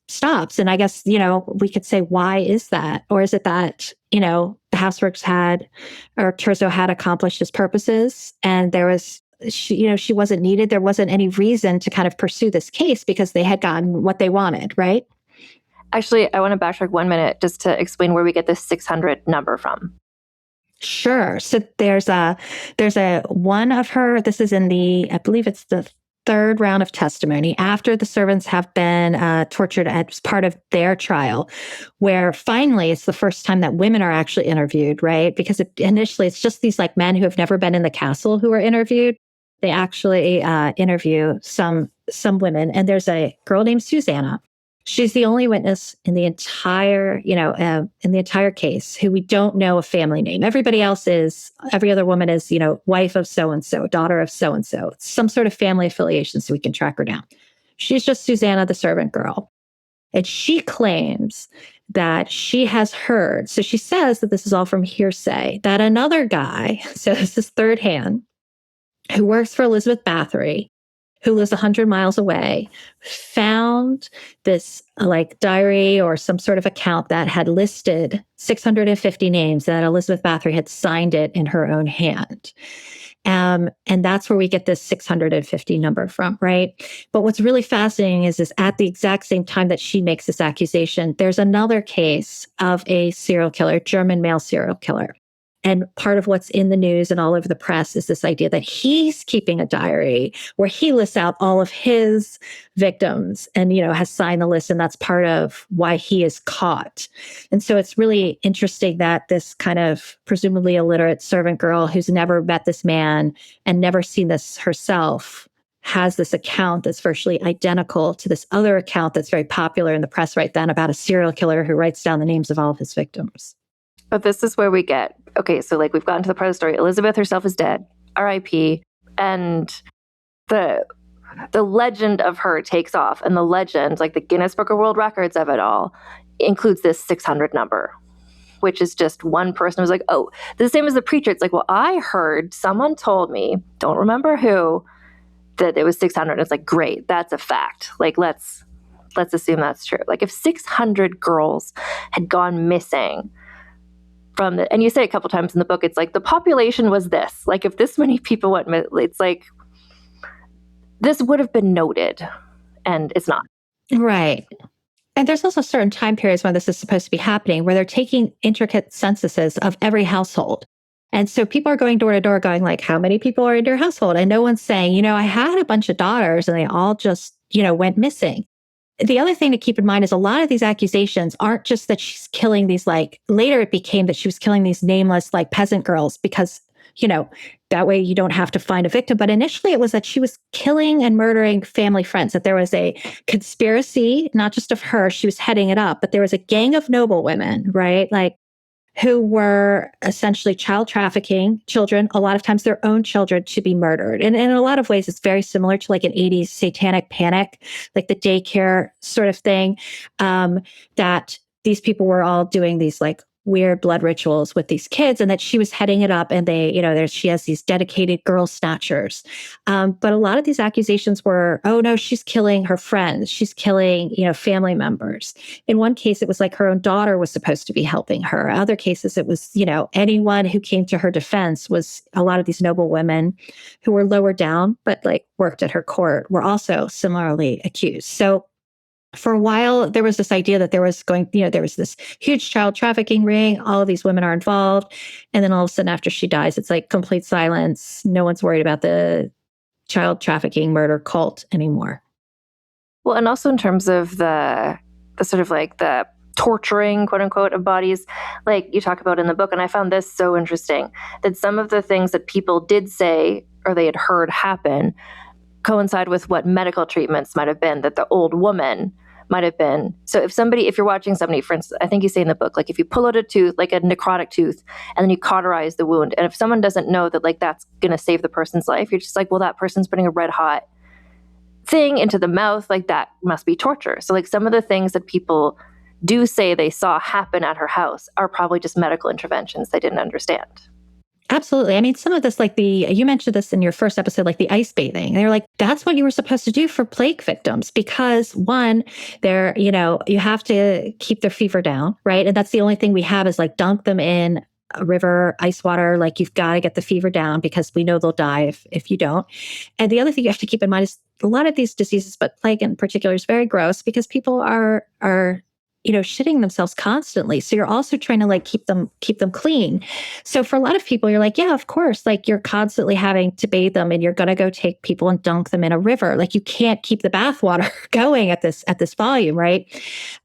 [SPEAKER 3] stops. And I guess, we could say, why is that? Or is it that, the Habsburgs or Terzo had accomplished his purposes and there was she wasn't needed. There wasn't any reason to kind of pursue this case because they had gotten what they wanted, right?
[SPEAKER 2] Actually, I want to backtrack 1 minute just to explain where we get this 600 number from.
[SPEAKER 3] Sure. So there's a one of her, this is in I believe it's the third round of testimony after the servants have been tortured as part of their trial, where finally it's the first time that women are actually interviewed, right? Because initially it's just these like men who have never been in the castle who are interviewed. They actually interview some women, and there's a girl named Susanna. She's the only witness in the entire, in the entire case who we don't know a family name. Every other woman is, wife of so-and-so, daughter of so-and-so, some sort of family affiliation so we can track her down. She's just Susanna, the servant girl. And she claims that she has heard, so she says that this is all from hearsay, that another guy, so this is third hand, who works for Elizabeth Bathory, who lives 100 miles away, found this like diary or some sort of account that had listed 650 names, that Elizabeth Bathory had signed it in her own hand. And that's where we get this 650 number from, right? But what's really fascinating is at the exact same time that she makes this accusation, there's another case of a serial killer, German male serial killer. And part of what's in the news and all over the press is this idea that he's keeping a diary where he lists out all of his victims and, has signed the list. And that's part of why he is caught. And so it's really interesting that this kind of presumably illiterate servant girl who's never met this man and never seen this herself has this account that's virtually identical to this other account that's very popular in the press right then about a serial killer who writes down the names of all of his victims.
[SPEAKER 2] But this is where we get, okay, so like we've gotten to the part of the story. Elizabeth herself is dead, R.I.P. And the legend of her takes off. And the legend, like the Guinness Book of World Records of it all, includes this 600 number, which is just one person who's like, oh, the same as the preacher. It's like, well, I heard, someone told me, don't remember who, that it was 600. It's like, great, that's a fact. Like, let's assume that's true. Like if 600 girls had gone missing and you say a couple times in the book, it's like the population was this. Like if this many people went, it's like this would have been noted, and it's not.
[SPEAKER 3] Right. And there's also certain time periods when this is supposed to be happening, where they're taking intricate censuses of every household. And so people are going door to door going like, how many people are in your household? And no one's saying, I had a bunch of daughters and they all just, went missing. The other thing to keep in mind is a lot of these accusations aren't just that she's killing these, like, later it became that she was killing these nameless, like, peasant girls because, that way you don't have to find a victim. But initially it was that she was killing and murdering family friends, that there was a conspiracy, not just of her, she was heading it up, but there was a gang of noblewomen, right? Like, who were essentially child trafficking children, a lot of times their own children, to be murdered. And in a lot of ways, it's very similar to like an 80s satanic panic, like the daycare sort of thing, that these people were all doing these like weird blood rituals with these kids, and that she was heading it up, and they, she has these dedicated girl snatchers. But a lot of these accusations were, oh no, she's killing her friends. She's killing, family members. In one case, it was like her own daughter was supposed to be helping her. Other cases, it was, anyone who came to her defense. Was a lot of these noble women who were lower down, but like worked at her court, were also similarly accused. So for a while, there was this idea that there was this huge child trafficking ring. All of these women are involved. And then all of a sudden after she dies, it's like complete silence. No one's worried about the child trafficking murder cult anymore.
[SPEAKER 2] Well, and also in terms of the sort of like the torturing, quote unquote, of bodies, like you talk about in the book. And I found this so interesting, that some of the things that people did say or they had heard happen coincide with what medical treatments might have been, that the old woman might have been. So if you're watching somebody, for instance, I think you say in the book, like if you pull out a tooth, like a necrotic tooth, and then you cauterize the wound, and if someone doesn't know that like that's going to save the person's life, you're just like, well, that person's putting a red hot thing into the mouth, like that must be torture. So like some of the things that people do say they saw happen at her house are probably just medical interventions they didn't understand.
[SPEAKER 3] Absolutely. I mean, some of this, like you mentioned this in your first episode, like the ice bathing. They're like, that's what you were supposed to do for plague victims, because one, you have to keep their fever down, right? And that's the only thing we have is like dunk them in a river, ice water, like you've got to get the fever down because we know they'll die if you don't. And the other thing you have to keep in mind is a lot of these diseases, but plague in particular, is very gross because people are shitting themselves constantly. So you're also trying to like keep them clean. So for a lot of people, you're like, yeah, of course, like you're constantly having to bathe them, and you're going to go take people and dunk them in a river. Like you can't keep the bath water going at this volume, right?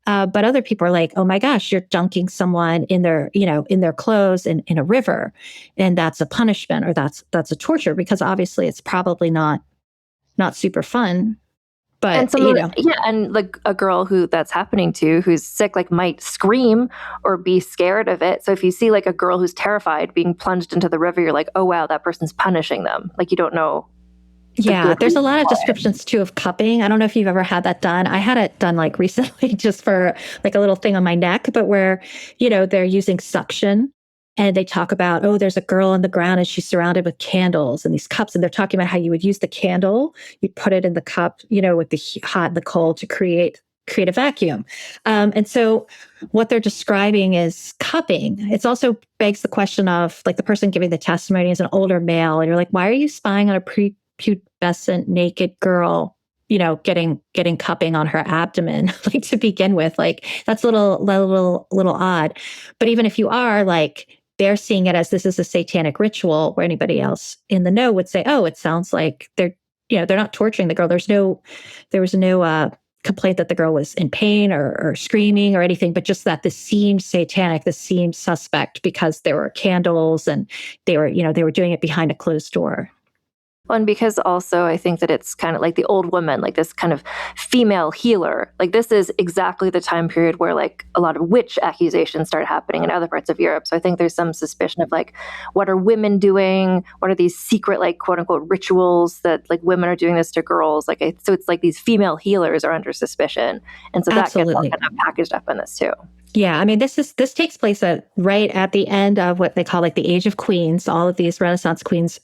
[SPEAKER 3] But other people are like, oh my gosh, you're dunking someone in their clothes in a river, and that's a punishment, or that's a torture, because obviously it's probably not super fun. But,
[SPEAKER 2] and and like a girl who that's happening to, who's sick, like might scream or be scared of it. So if you see like a girl who's terrified being plunged into the river, you're like, oh wow, that person's punishing them. Like you don't know.
[SPEAKER 3] Yeah, there's a lot of descriptions too of cupping. I don't know if you've ever had that done. I had it done like recently just for like a little thing on my neck, but where, they're using suction. And they talk about, oh, there's a girl on the ground and she's surrounded with candles and these cups. And they're talking about how you would use the candle, you'd put it in the cup, with the hot and the cold to create a vacuum. And so what they're describing is cupping. It's also begs the question of like the person giving the testimony is an older male. And you're like, why are you spying on a prepubescent naked girl, getting cupping on her abdomen, like to begin with? Like that's a little odd. But even if you are, like, they're seeing it as this is a satanic ritual, where anybody else in the know would say, oh, it sounds like they're not torturing the girl. There was no complaint that the girl was in pain or screaming or anything, but just that this seemed satanic, this seemed suspect because there were candles and they were doing it behind a closed door.
[SPEAKER 2] Well, and because also I think that it's kind of like the old woman, like this kind of female healer. Like this is exactly the time period where like a lot of witch accusations start happening in other parts of Europe. So I think there's some suspicion of like, what are women doing? What are these secret, like quote unquote rituals that like women are doing this to girls? So it's like these female healers are under suspicion. And so that
[SPEAKER 3] Absolutely.
[SPEAKER 2] gets all kind of packaged up in this too.
[SPEAKER 3] Yeah, I mean, this takes place right at the end of what they call like the Age of Queens. All of these Renaissance queens,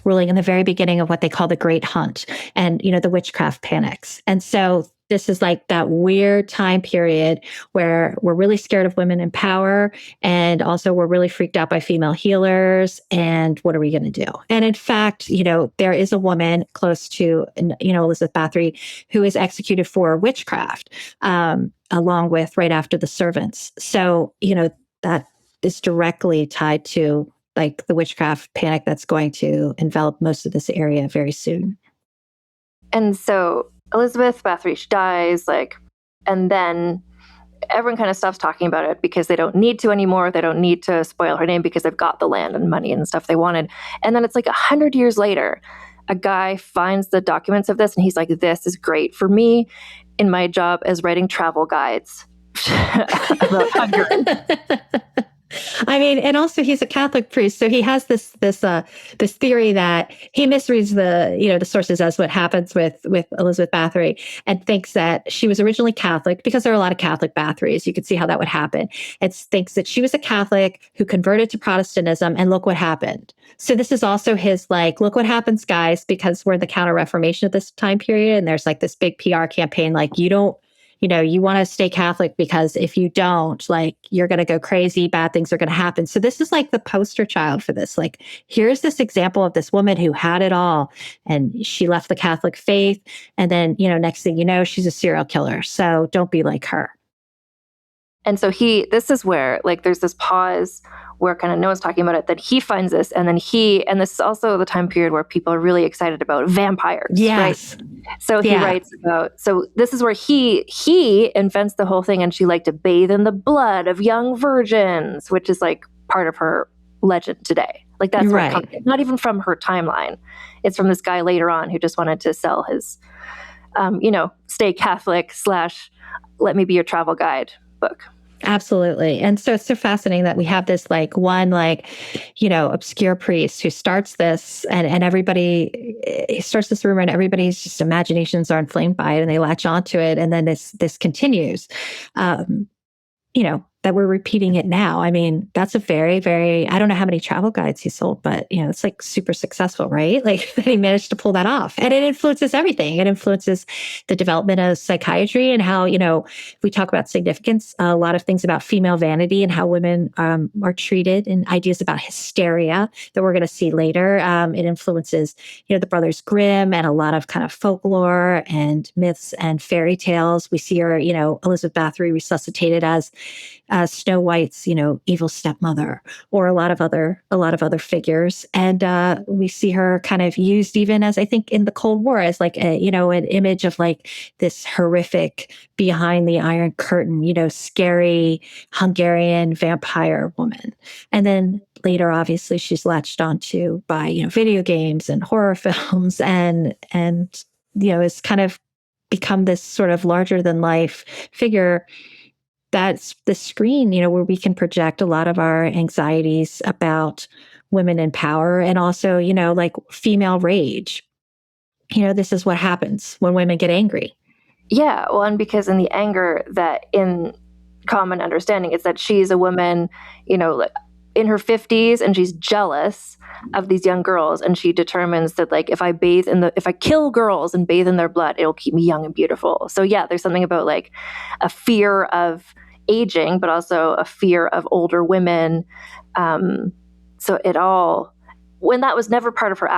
[SPEAKER 3] ruling in the very beginning of what they call the Great Hunt and, the witchcraft panics. And so this is like that weird time period where we're really scared of women in power. And also we're really freaked out by female healers. And what are we going to do? And in fact, there is a woman close to, Elizabeth Bathory, who is executed for witchcraft, along with right after the servants. So, that is directly tied to like the witchcraft panic that's going to envelop most of this area very soon.
[SPEAKER 2] And so Elizabeth Bathory, she dies, and then everyone kind of stops talking about it because they don't need to anymore. They don't need to spoil her name because they've got the land and money and stuff they wanted. And then it's like 100 years later, a guy finds the documents of this and he's like, this is great for me in my job as writing travel guides about Hungary.
[SPEAKER 3] I mean, and also he's a Catholic priest, so he has this theory that he misreads the sources as what happens with Elizabeth Bathory, and thinks that she was originally Catholic because there are a lot of Catholic Bathories. You could see how that would happen. It thinks that she was a Catholic who converted to Protestantism, and look what happened. So this is also his like, look what happens, guys, because we're in the Counter-Reformation at this time period, and there's like this big PR campaign, like you want to stay Catholic because if you don't, like, you're going to go crazy, bad things are going to happen. So this is like the poster child for this. Like, here's this example of this woman who had it all and she left the Catholic faith. And then, next thing you know, she's a serial killer. So don't be like her.
[SPEAKER 2] And so this is where like there's this pause where kind of no one's talking about it, that he finds this, and then and this is also the time period where people are really excited about vampires.
[SPEAKER 3] Yes.
[SPEAKER 2] Right? So he writes about, so this is where he invents the whole thing, and she liked to bathe in the blood of young virgins, which is like part of her legend today. Like that's where it comes, not even from her timeline. It's from this guy later on who just wanted to sell his, stay Catholic / let me be your travel guide book.
[SPEAKER 3] Absolutely. And so it's so fascinating that we have this like one, obscure priest who starts this and everybody starts this rumor and everybody's just imaginations are inflamed by it and they latch onto it. And then this continues. that we're repeating it now. I mean, that's a very, very, I don't know how many travel guides he sold, but it's like super successful, right? Like that he managed to pull that off. And it influences everything. It influences the development of psychiatry and how, we talk about significance, a lot of things about female vanity and how women are treated, and ideas about hysteria that we're going to see later. It influences, the Brothers Grimm and a lot of kind of folklore and myths and fairy tales. We see her, Elizabeth Bathory resuscitated as Snow White's, evil stepmother, or a lot of other figures. And we see her kind of used even as, I think, in the Cold War as like an image of like this horrific behind the Iron Curtain, scary Hungarian vampire woman. And then later, obviously, she's latched onto by, video games and horror films and has kind of become this sort of larger than life figure. That's the screen, where we can project a lot of our anxieties about women in power and also, like female rage. This is what happens when women get angry.
[SPEAKER 2] Yeah, well, and because in the anger that in common understanding is that she's a woman, in her 50s, and she's jealous of these young girls, and she determines that like if I kill girls and bathe in their blood, it'll keep me young and beautiful. So yeah, there's something about like a fear of aging, but also a fear of older women. So it all, when that was never part of her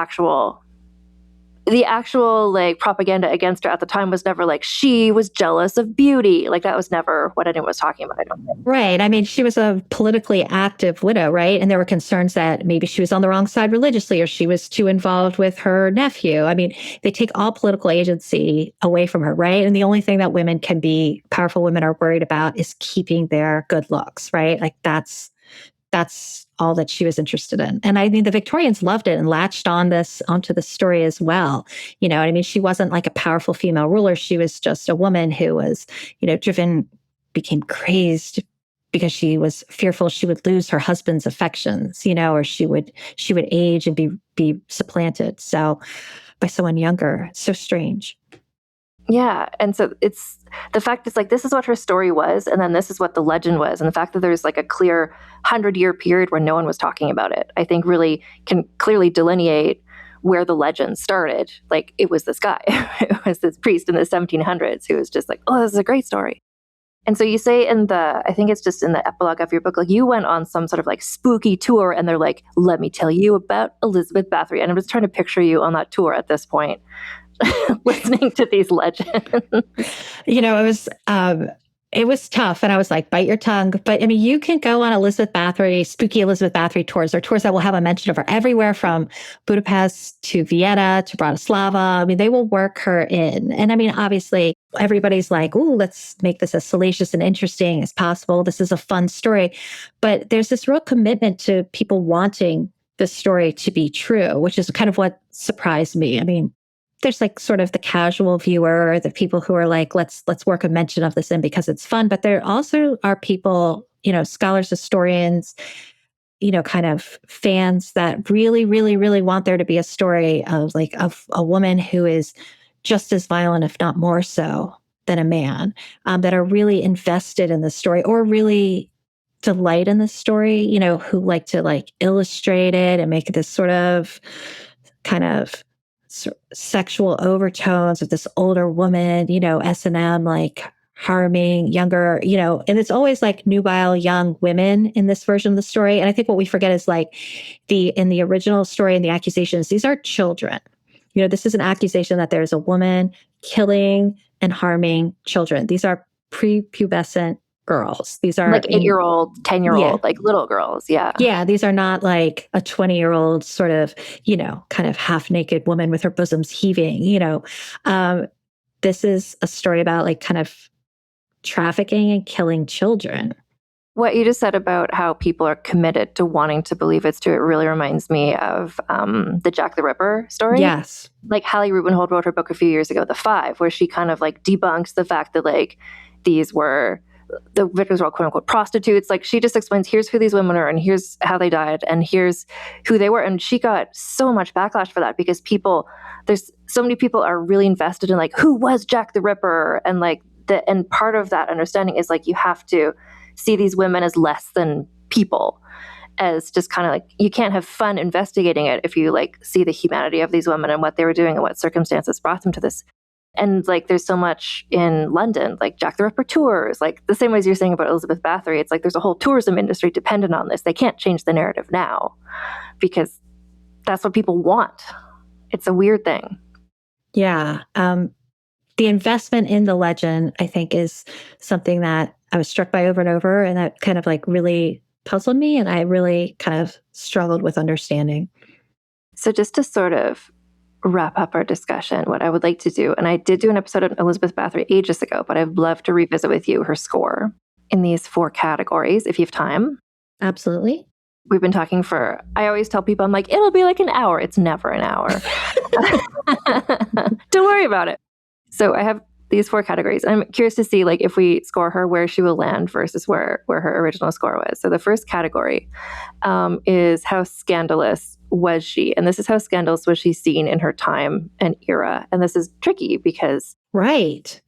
[SPEAKER 2] the actual like propaganda against her at the time was never like she was jealous of beauty. Like that was never what anyone was talking about, I don't think.
[SPEAKER 3] Right. I mean, she was a politically active widow, right? And there were concerns that maybe she was on the wrong side religiously, or she was too involved with her nephew. I mean, they take all political agency away from her, right? And the only thing that powerful women are worried about is keeping their good looks, right? Like that's all that she was interested in. And I mean, the Victorians loved it and latched onto the story as well. I mean, she wasn't like a powerful female ruler. She was just a woman who was, became crazed because she was fearful she would lose her husband's affections, or she would age and be supplanted. So by someone younger. So strange.
[SPEAKER 2] Yeah. And so it's the fact it's like, this is what her story was. And then this is what the legend was. And the fact that there's like a clear 100-year period where no one was talking about it, I think really can clearly delineate where the legend started. Like it was this guy, it was this priest in the 1700s who was just like, oh, this is a great story. And so you say I think it's just in the epilogue of your book, like you went on some sort of like spooky tour and they're like, let me tell you about Elizabeth Bathory. And I'm just trying to picture you on that tour at this point. Listening to these legends.
[SPEAKER 3] It was tough. And I was like, bite your tongue. But I mean, you can go on spooky Elizabeth Bathory tours, or tours that will have a mention of her everywhere from Budapest to Vienna to Bratislava. I mean, they will work her in. And I mean, obviously, everybody's like, ooh, let's make this as salacious and interesting as possible. This is a fun story. But there's this real commitment to people wanting the story to be true, which is kind of what surprised me. I mean, there's like sort of the casual viewer, the people who are like, let's work a mention of this in because it's fun. But there also are people, scholars, historians, kind of fans that really, really, really want there to be a story of a woman who is just as violent, if not more so, than a man, that are really invested in the story or really delight in the story, who like to like illustrate it and make this sort of kind of sexual overtones of this older woman, S&M, like harming younger, and it's always like nubile young women in this version of the story. And I think what we forget is like in the original story and the accusations, these are children. This is an accusation that there's a woman killing and harming children. These are prepubescent girls. These are
[SPEAKER 2] like 8-year-old, 10-year-old, like little girls. Yeah.
[SPEAKER 3] Yeah. These are not like a 20-year-old sort of, kind of half naked woman with her bosoms heaving, this is a story about like kind of trafficking and killing children.
[SPEAKER 2] What you just said about how people are committed to wanting to believe it's true, it really reminds me of the Jack the Ripper story.
[SPEAKER 3] Yes.
[SPEAKER 2] Like Hallie Rubenhold wrote her book a few years ago, The Five, where she kind of like debunks the fact that like these were the victims were all quote unquote prostitutes. Like she just explains, here's who these women are and here's how they died and here's who they were. And she got so much backlash for that because there's so many people are really invested in like, who was Jack the Ripper? And like and part of that understanding is like, you have to see these women as less than people, as just kind of like, you can't have fun investigating it if you like see the humanity of these women and what they were doing and what circumstances brought them to this. And like, there's so much in London, like Jack the Ripper tours, like the same way as you're saying about Elizabeth Bathory. It's like there's a whole tourism industry dependent on this. They can't change the narrative now because that's what people want. It's a weird thing.
[SPEAKER 3] Yeah. The investment in the legend, I think, is something that I was struck by over and over, and that kind of like really puzzled me, and I really kind of struggled with understanding.
[SPEAKER 2] So just to sort of wrap up our discussion, what I would like to do, and I did do an episode of Elizabeth Bathory ages ago, but I'd love to revisit with you her score in these 4 categories if you have time.
[SPEAKER 3] Absolutely.
[SPEAKER 2] We've been talking I always tell people, I'm like, it'll be like an hour. It's never an hour. Don't worry about it. So I have these 4 categories. I'm curious to see, like, if we score her, where she will land versus where her original score was. So the first category is how scandalous was she? And this is how scandalous was she seen in her time and era. And this is tricky because
[SPEAKER 3] right.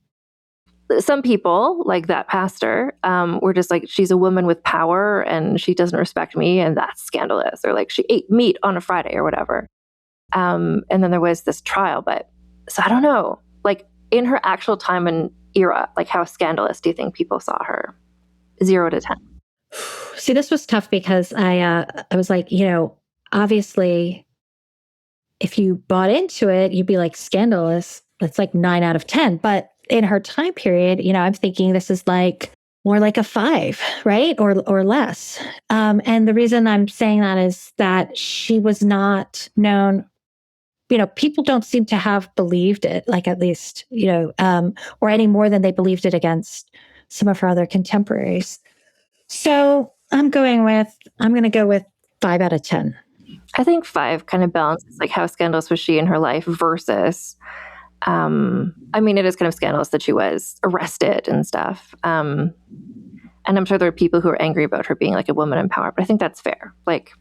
[SPEAKER 2] Some people, like that pastor, were just like, she's a woman with power and she doesn't respect me, and that's scandalous. Or like, she ate meat on a Friday or whatever. And then there was this trial. But so I don't know, like in her actual time and era, like how scandalous do you think people saw her? 0 to 10.
[SPEAKER 3] See, this was tough because I was like, obviously, if you bought into it, you'd be like, scandalous. That's like 9 out of 10. But in her time period, I'm thinking this is like more like a 5, right? Or less. And the reason I'm saying that is that she was not known. People don't seem to have believed it, like at least, or any more than they believed it against some of her other contemporaries. So I'm going to go with 5 out of 10.
[SPEAKER 2] I think 5 kind of balances like how scandalous was she in her life versus, it is kind of scandalous that she was arrested and stuff. And I'm sure there are people who are angry about her being like a woman in power, but I think that's fair. Like,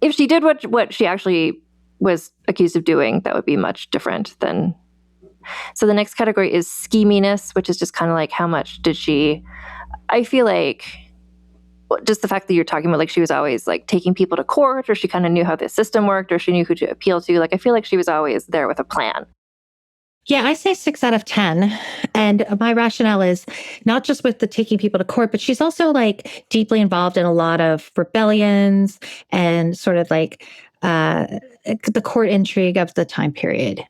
[SPEAKER 2] if she did what she actually was accused of doing, that would be much different than. So the next category is scheminess, which is just kind of like how much did she. I feel like just the fact that you're talking about like she was always like taking people to court, or she kind of knew how the system worked, or she knew who to appeal to. Like I feel like she was always there with a plan.
[SPEAKER 3] Yeah, I say 6 out of 10. And my rationale is not just with the taking people to court, but she's also like deeply involved in a lot of rebellions and sort of like the court intrigue of the time period,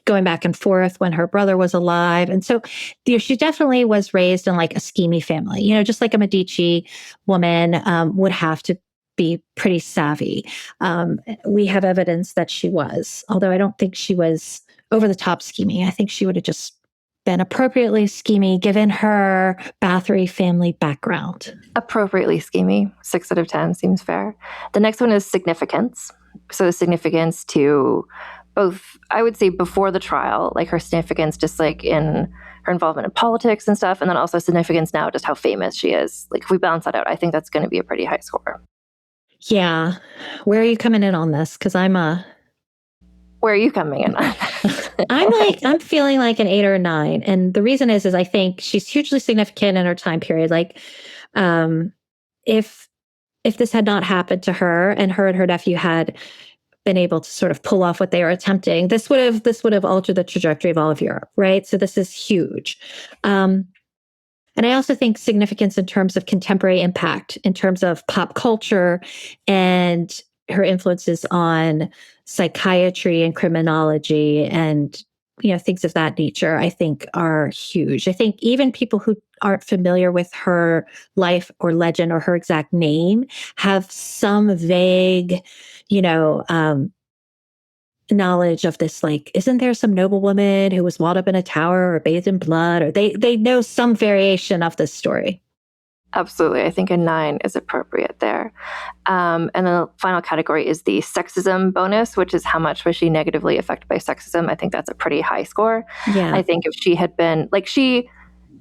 [SPEAKER 3] going back and forth when her brother was alive. And so she definitely was raised in like a schemy family, just like a Medici woman would have to be pretty savvy. We have evidence that she was, although I don't think she was over the top scheming. I think she would have just been appropriately schemy given her Bathory family background.
[SPEAKER 2] Appropriately schemy, 6 out of 10 seems fair. The next one is significance. So the significance to both, I would say before the trial, like her significance just like in her involvement in politics and stuff, and then also significance now, just how famous she is. Like if we balance that out, I think that's going to be a pretty high score.
[SPEAKER 3] Yeah. Where are you coming in on this? Because
[SPEAKER 2] Where are you coming in on?
[SPEAKER 3] I'm feeling like an 8 or a 9. And the reason is I think she's hugely significant in her time period. Like, if this had not happened to her and her nephew had been able to sort of pull off what they were attempting, this would have altered the trajectory of all of Europe, right? So this is huge. And I also think significance in terms of contemporary impact, in terms of pop culture and her influences on psychiatry and criminology and, things of that nature, I think are huge. I think even people who aren't familiar with her life or legend or her exact name have some vague, knowledge of this, like, isn't there some noblewoman who was walled up in a tower or bathed in blood, or they know some variation of this story.
[SPEAKER 2] Absolutely. I think a 9 is appropriate there. And then the final category is the sexism bonus, which is how much was she negatively affected by sexism. I think that's a pretty high score.
[SPEAKER 3] Yeah.
[SPEAKER 2] I think if she had been, like, she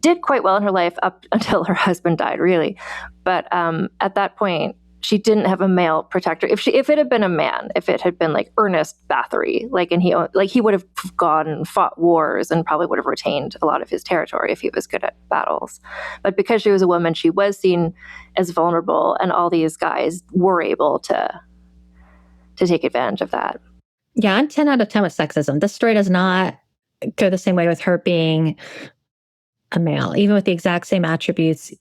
[SPEAKER 2] did quite well in her life up until her husband died, really. But at that point, she didn't have a male protector. If it had been a man, if it had been like Ernest Bathory, he would have gone and fought wars and probably would have retained a lot of his territory if he was good at battles. But because she was a woman, she was seen as vulnerable, and all these guys were able to take advantage of that.
[SPEAKER 3] Yeah, I'm 10 out of 10 with sexism. This story does not go the same way with her being a male, even with the exact same attributes,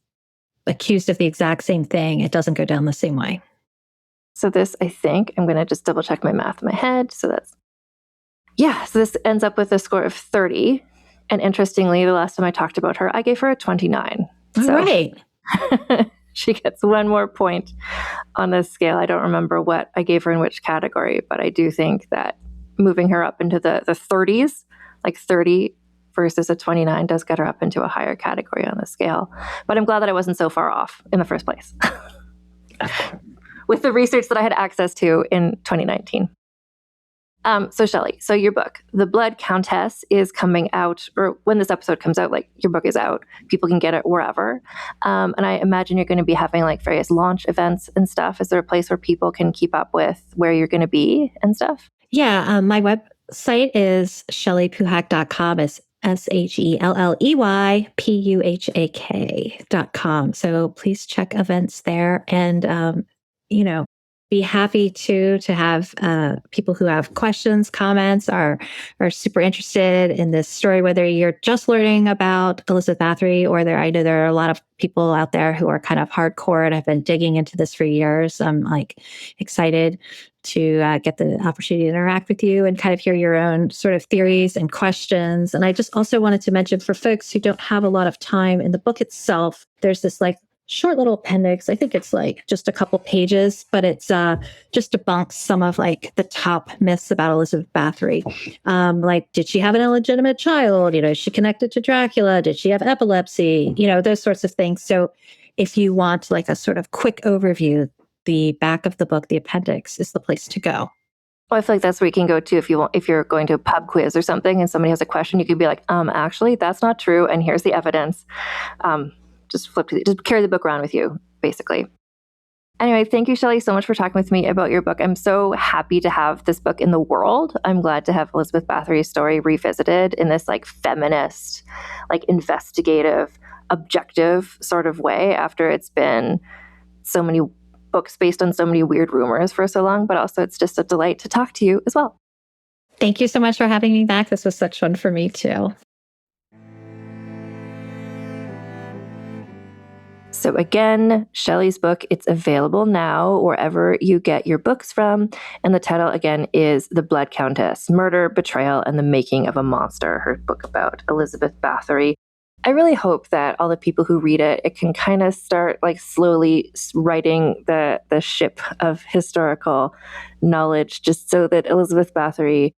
[SPEAKER 3] accused of the exact same thing. It doesn't go down the same way.
[SPEAKER 2] So this, I think, I'm going to just double check my math in my head. So this ends up with a score of 30. And interestingly, the last time I talked about her, I gave her a 29.
[SPEAKER 3] All right.
[SPEAKER 2] She gets one more point on this scale. I don't remember what I gave her in which category, but I do think that moving her up into the 30s, like 30 versus a 29, does get her up into a higher category on the scale. But I'm glad that I wasn't so far off in the first place with the research that I had access to in 2019. So Shelley, so your book, The Blood Countess, is coming out, or when this episode comes out, like your book is out. People can get it wherever. And I imagine you're going to be having like various launch events and stuff. Is there a place where people can keep up with where you're going to be and stuff?
[SPEAKER 3] Yeah, my website is shelleypuhak.com. It's SHELLEYPUHAK.com. So please check events there, and be happy to have people who have questions, comments, are super interested in this story, whether you're just learning about Elizabeth Bathory, or I know there are a lot of people out there who are kind of hardcore and have been digging into this for years. I'm like excited to get the opportunity to interact with you and kind of hear your own sort of theories and questions. And I just also wanted to mention, for folks who don't have a lot of time, in the book itself, there's this like short little appendix. I think it's like just a couple pages, but it's just debunks some of like the top myths about Elizabeth Bathory. Like, did she have an illegitimate child? Is she connected to Dracula? Did she have epilepsy? Those sorts of things. So if you want like a sort of quick overview, the back of the book, the appendix, is the place to go.
[SPEAKER 2] Well, I feel like that's where you can go to if you're going to a pub quiz or something and somebody has a question, you could be like, actually, that's not true, and here's the evidence. Just carry the book around with you, basically. Anyway, thank you, Shelley, so much for talking with me about your book. I'm so happy to have this book in the world. I'm glad to have Elizabeth Bathory's story revisited in this like feminist, like investigative, objective sort of way, after it's been so many books based on so many weird rumors for so long. But also, it's just a delight to talk to you as well.
[SPEAKER 3] Thank you so much for having me back. This was such fun for me too.
[SPEAKER 2] So again, Shelley's book, it's available now wherever you get your books from. And the title again is The Blood Countess, Murder, Betrayal, and the Making of a Monster, her book about Elizabeth Bathory. I really hope that all the people who read it, it can kind of start like slowly righting the ship of historical knowledge, just so that Elizabeth Bathory,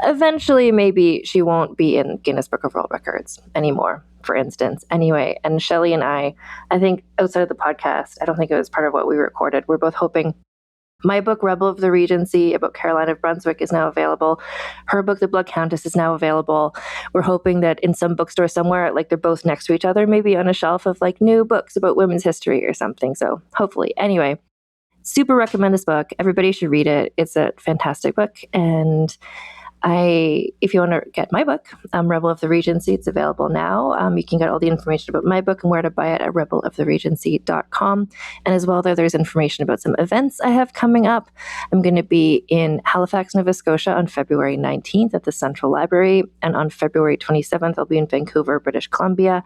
[SPEAKER 2] eventually maybe she won't be in Guinness Book of World Records anymore, for instance. Anyway, and Shelley and I think outside of the podcast, I don't think it was part of what we recorded, we're both hoping my book, Rebel of the Regency, about Caroline of Brunswick, is now available. Her book, The Blood Countess, is now available. We're hoping that in some bookstore somewhere, like they're both next to each other, maybe on a shelf of like new books about women's history or something. So hopefully. Anyway, super recommend this book. Everybody should read it. It's a fantastic book. And if you want to get my book, Rebel of the Regency, it's available now. You can get all the information about my book and where to buy it at rebeloftheregency.com. And as well, there's information about some events I have coming up. I'm going to be in Halifax, Nova Scotia on February 19th at the Central Library. And on February 27th, I'll be in Vancouver, British Columbia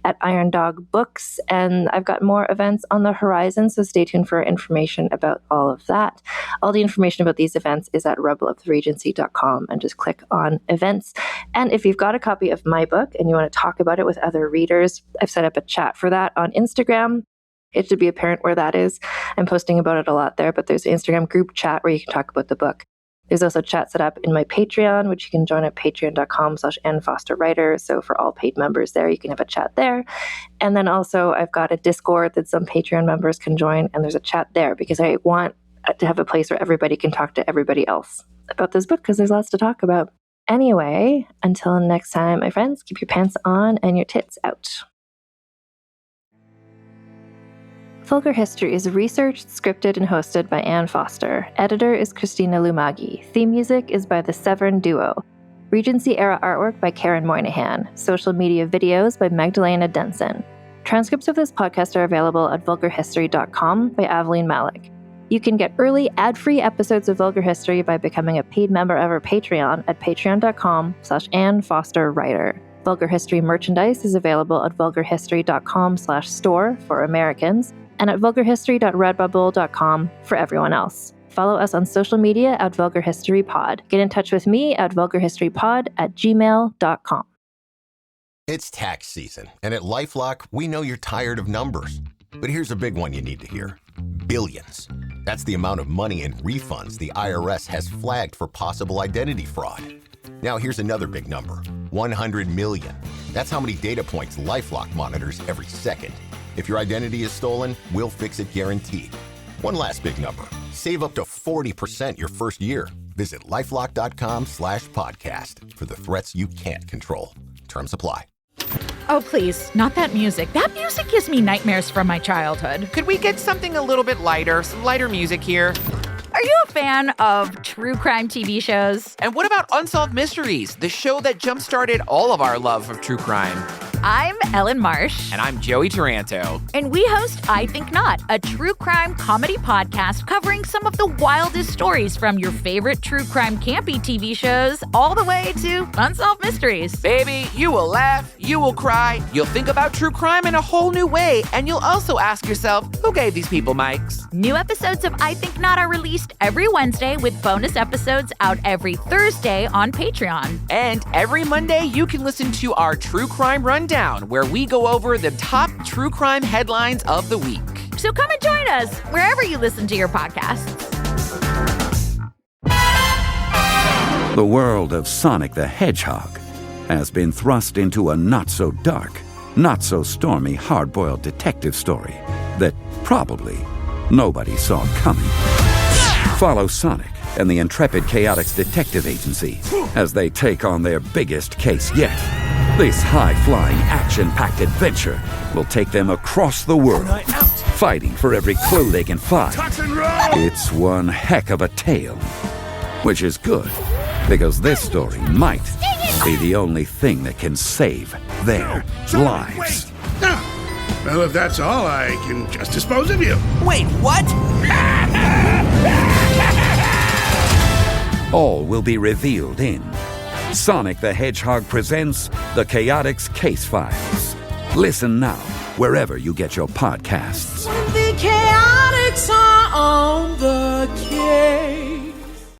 [SPEAKER 2] at Iron Dog Books. And I've got more events on the horizon, so stay tuned for information about all of that. All the information about these events is at rebeloftheregency.com, and just click on events. And if you've got a copy of my book and you want to talk about it with other readers, I've set up a chat for that on Instagram. It should be apparent where that is. I'm posting about it a lot there, but there's an Instagram group chat where you can talk about the book. There's also chat set up in my Patreon, which you can join at patreon.com/AnnFosterWriter. So for all paid members there, you can have a chat there. And then also I've got a Discord that some Patreon members can join, and there's a chat there because I want to have a place where everybody can talk to everybody else about this book, because there's lots to talk about. Anyway, until next time, my friends, keep your pants on and your tits out. Vulgar History is researched, scripted, and hosted by Anne Foster. Editor is Christina Lumagi. Theme music is by the Severn Duo. Regency-era artwork by Karen Moynihan. Social media videos by Magdalena Denson. Transcripts of this podcast are available at vulgarhistory.com by Aveline Malik. You can get early, ad-free episodes of Vulgar History by becoming a paid member of our Patreon at patreon.com/AnneFosterWriter. Vulgar History merchandise is available at vulgarhistory.com/store for Americans and at vulgarhistory.redbubble.com for everyone else. Follow us on social media at Vulgar History Pod. Get in touch with me at vulgarhistorypod@gmail.com.
[SPEAKER 8] It's tax season, and at LifeLock, we know you're tired of numbers. But here's a big one you need to hear. Billions. That's the amount of money in refunds the IRS has flagged for possible identity fraud. Now here's another big number. 100 million. That's how many data points LifeLock monitors every second. If your identity is stolen, we'll fix it guaranteed. One last big number. Save up to 40% your first year. Visit lifelock.com/podcast for the threats you can't control. Terms apply.
[SPEAKER 9] Oh, please, not that music. That music gives me nightmares from my childhood.
[SPEAKER 10] Could we get something a little bit lighter? Some lighter music here.
[SPEAKER 9] Are you a fan of true crime TV shows?
[SPEAKER 10] And what about Unsolved Mysteries, the show that jump-started all of our love of true crime?
[SPEAKER 9] I'm Ellen Marsh.
[SPEAKER 10] And I'm Joey Taranto.
[SPEAKER 9] And we host I Think Not, a true crime comedy podcast covering some of the wildest stories from your favorite true crime campy TV shows all the way to Unsolved Mysteries.
[SPEAKER 10] Baby, you will laugh, you will cry, you'll think about true crime in a whole new way, and you'll also ask yourself, who gave these people mics?
[SPEAKER 9] New episodes of I Think Not are released every Wednesday with bonus episodes out every Thursday on Patreon.
[SPEAKER 10] And every Monday, you can listen to our True Crime Rundown, where we go over the top true crime headlines of the week.
[SPEAKER 9] So come and join us wherever you listen to your podcasts.
[SPEAKER 11] The world of Sonic the Hedgehog has been thrust into a not-so-dark, not-so-stormy hard-boiled detective story that probably nobody saw coming. Follow Sonic and the intrepid Chaotix Detective Agency as they take on their biggest case yet. This high-flying, action-packed adventure will take them across the world, fighting for every clue they can find. It's one heck of a tale, which is good, because this story might be the only thing that can save their lives.
[SPEAKER 12] Well, if that's all, I can just dispose of you.
[SPEAKER 10] Wait, what?
[SPEAKER 11] All will be revealed in Sonic the Hedgehog presents The Chaotix Case Files. Listen now, wherever you get your podcasts.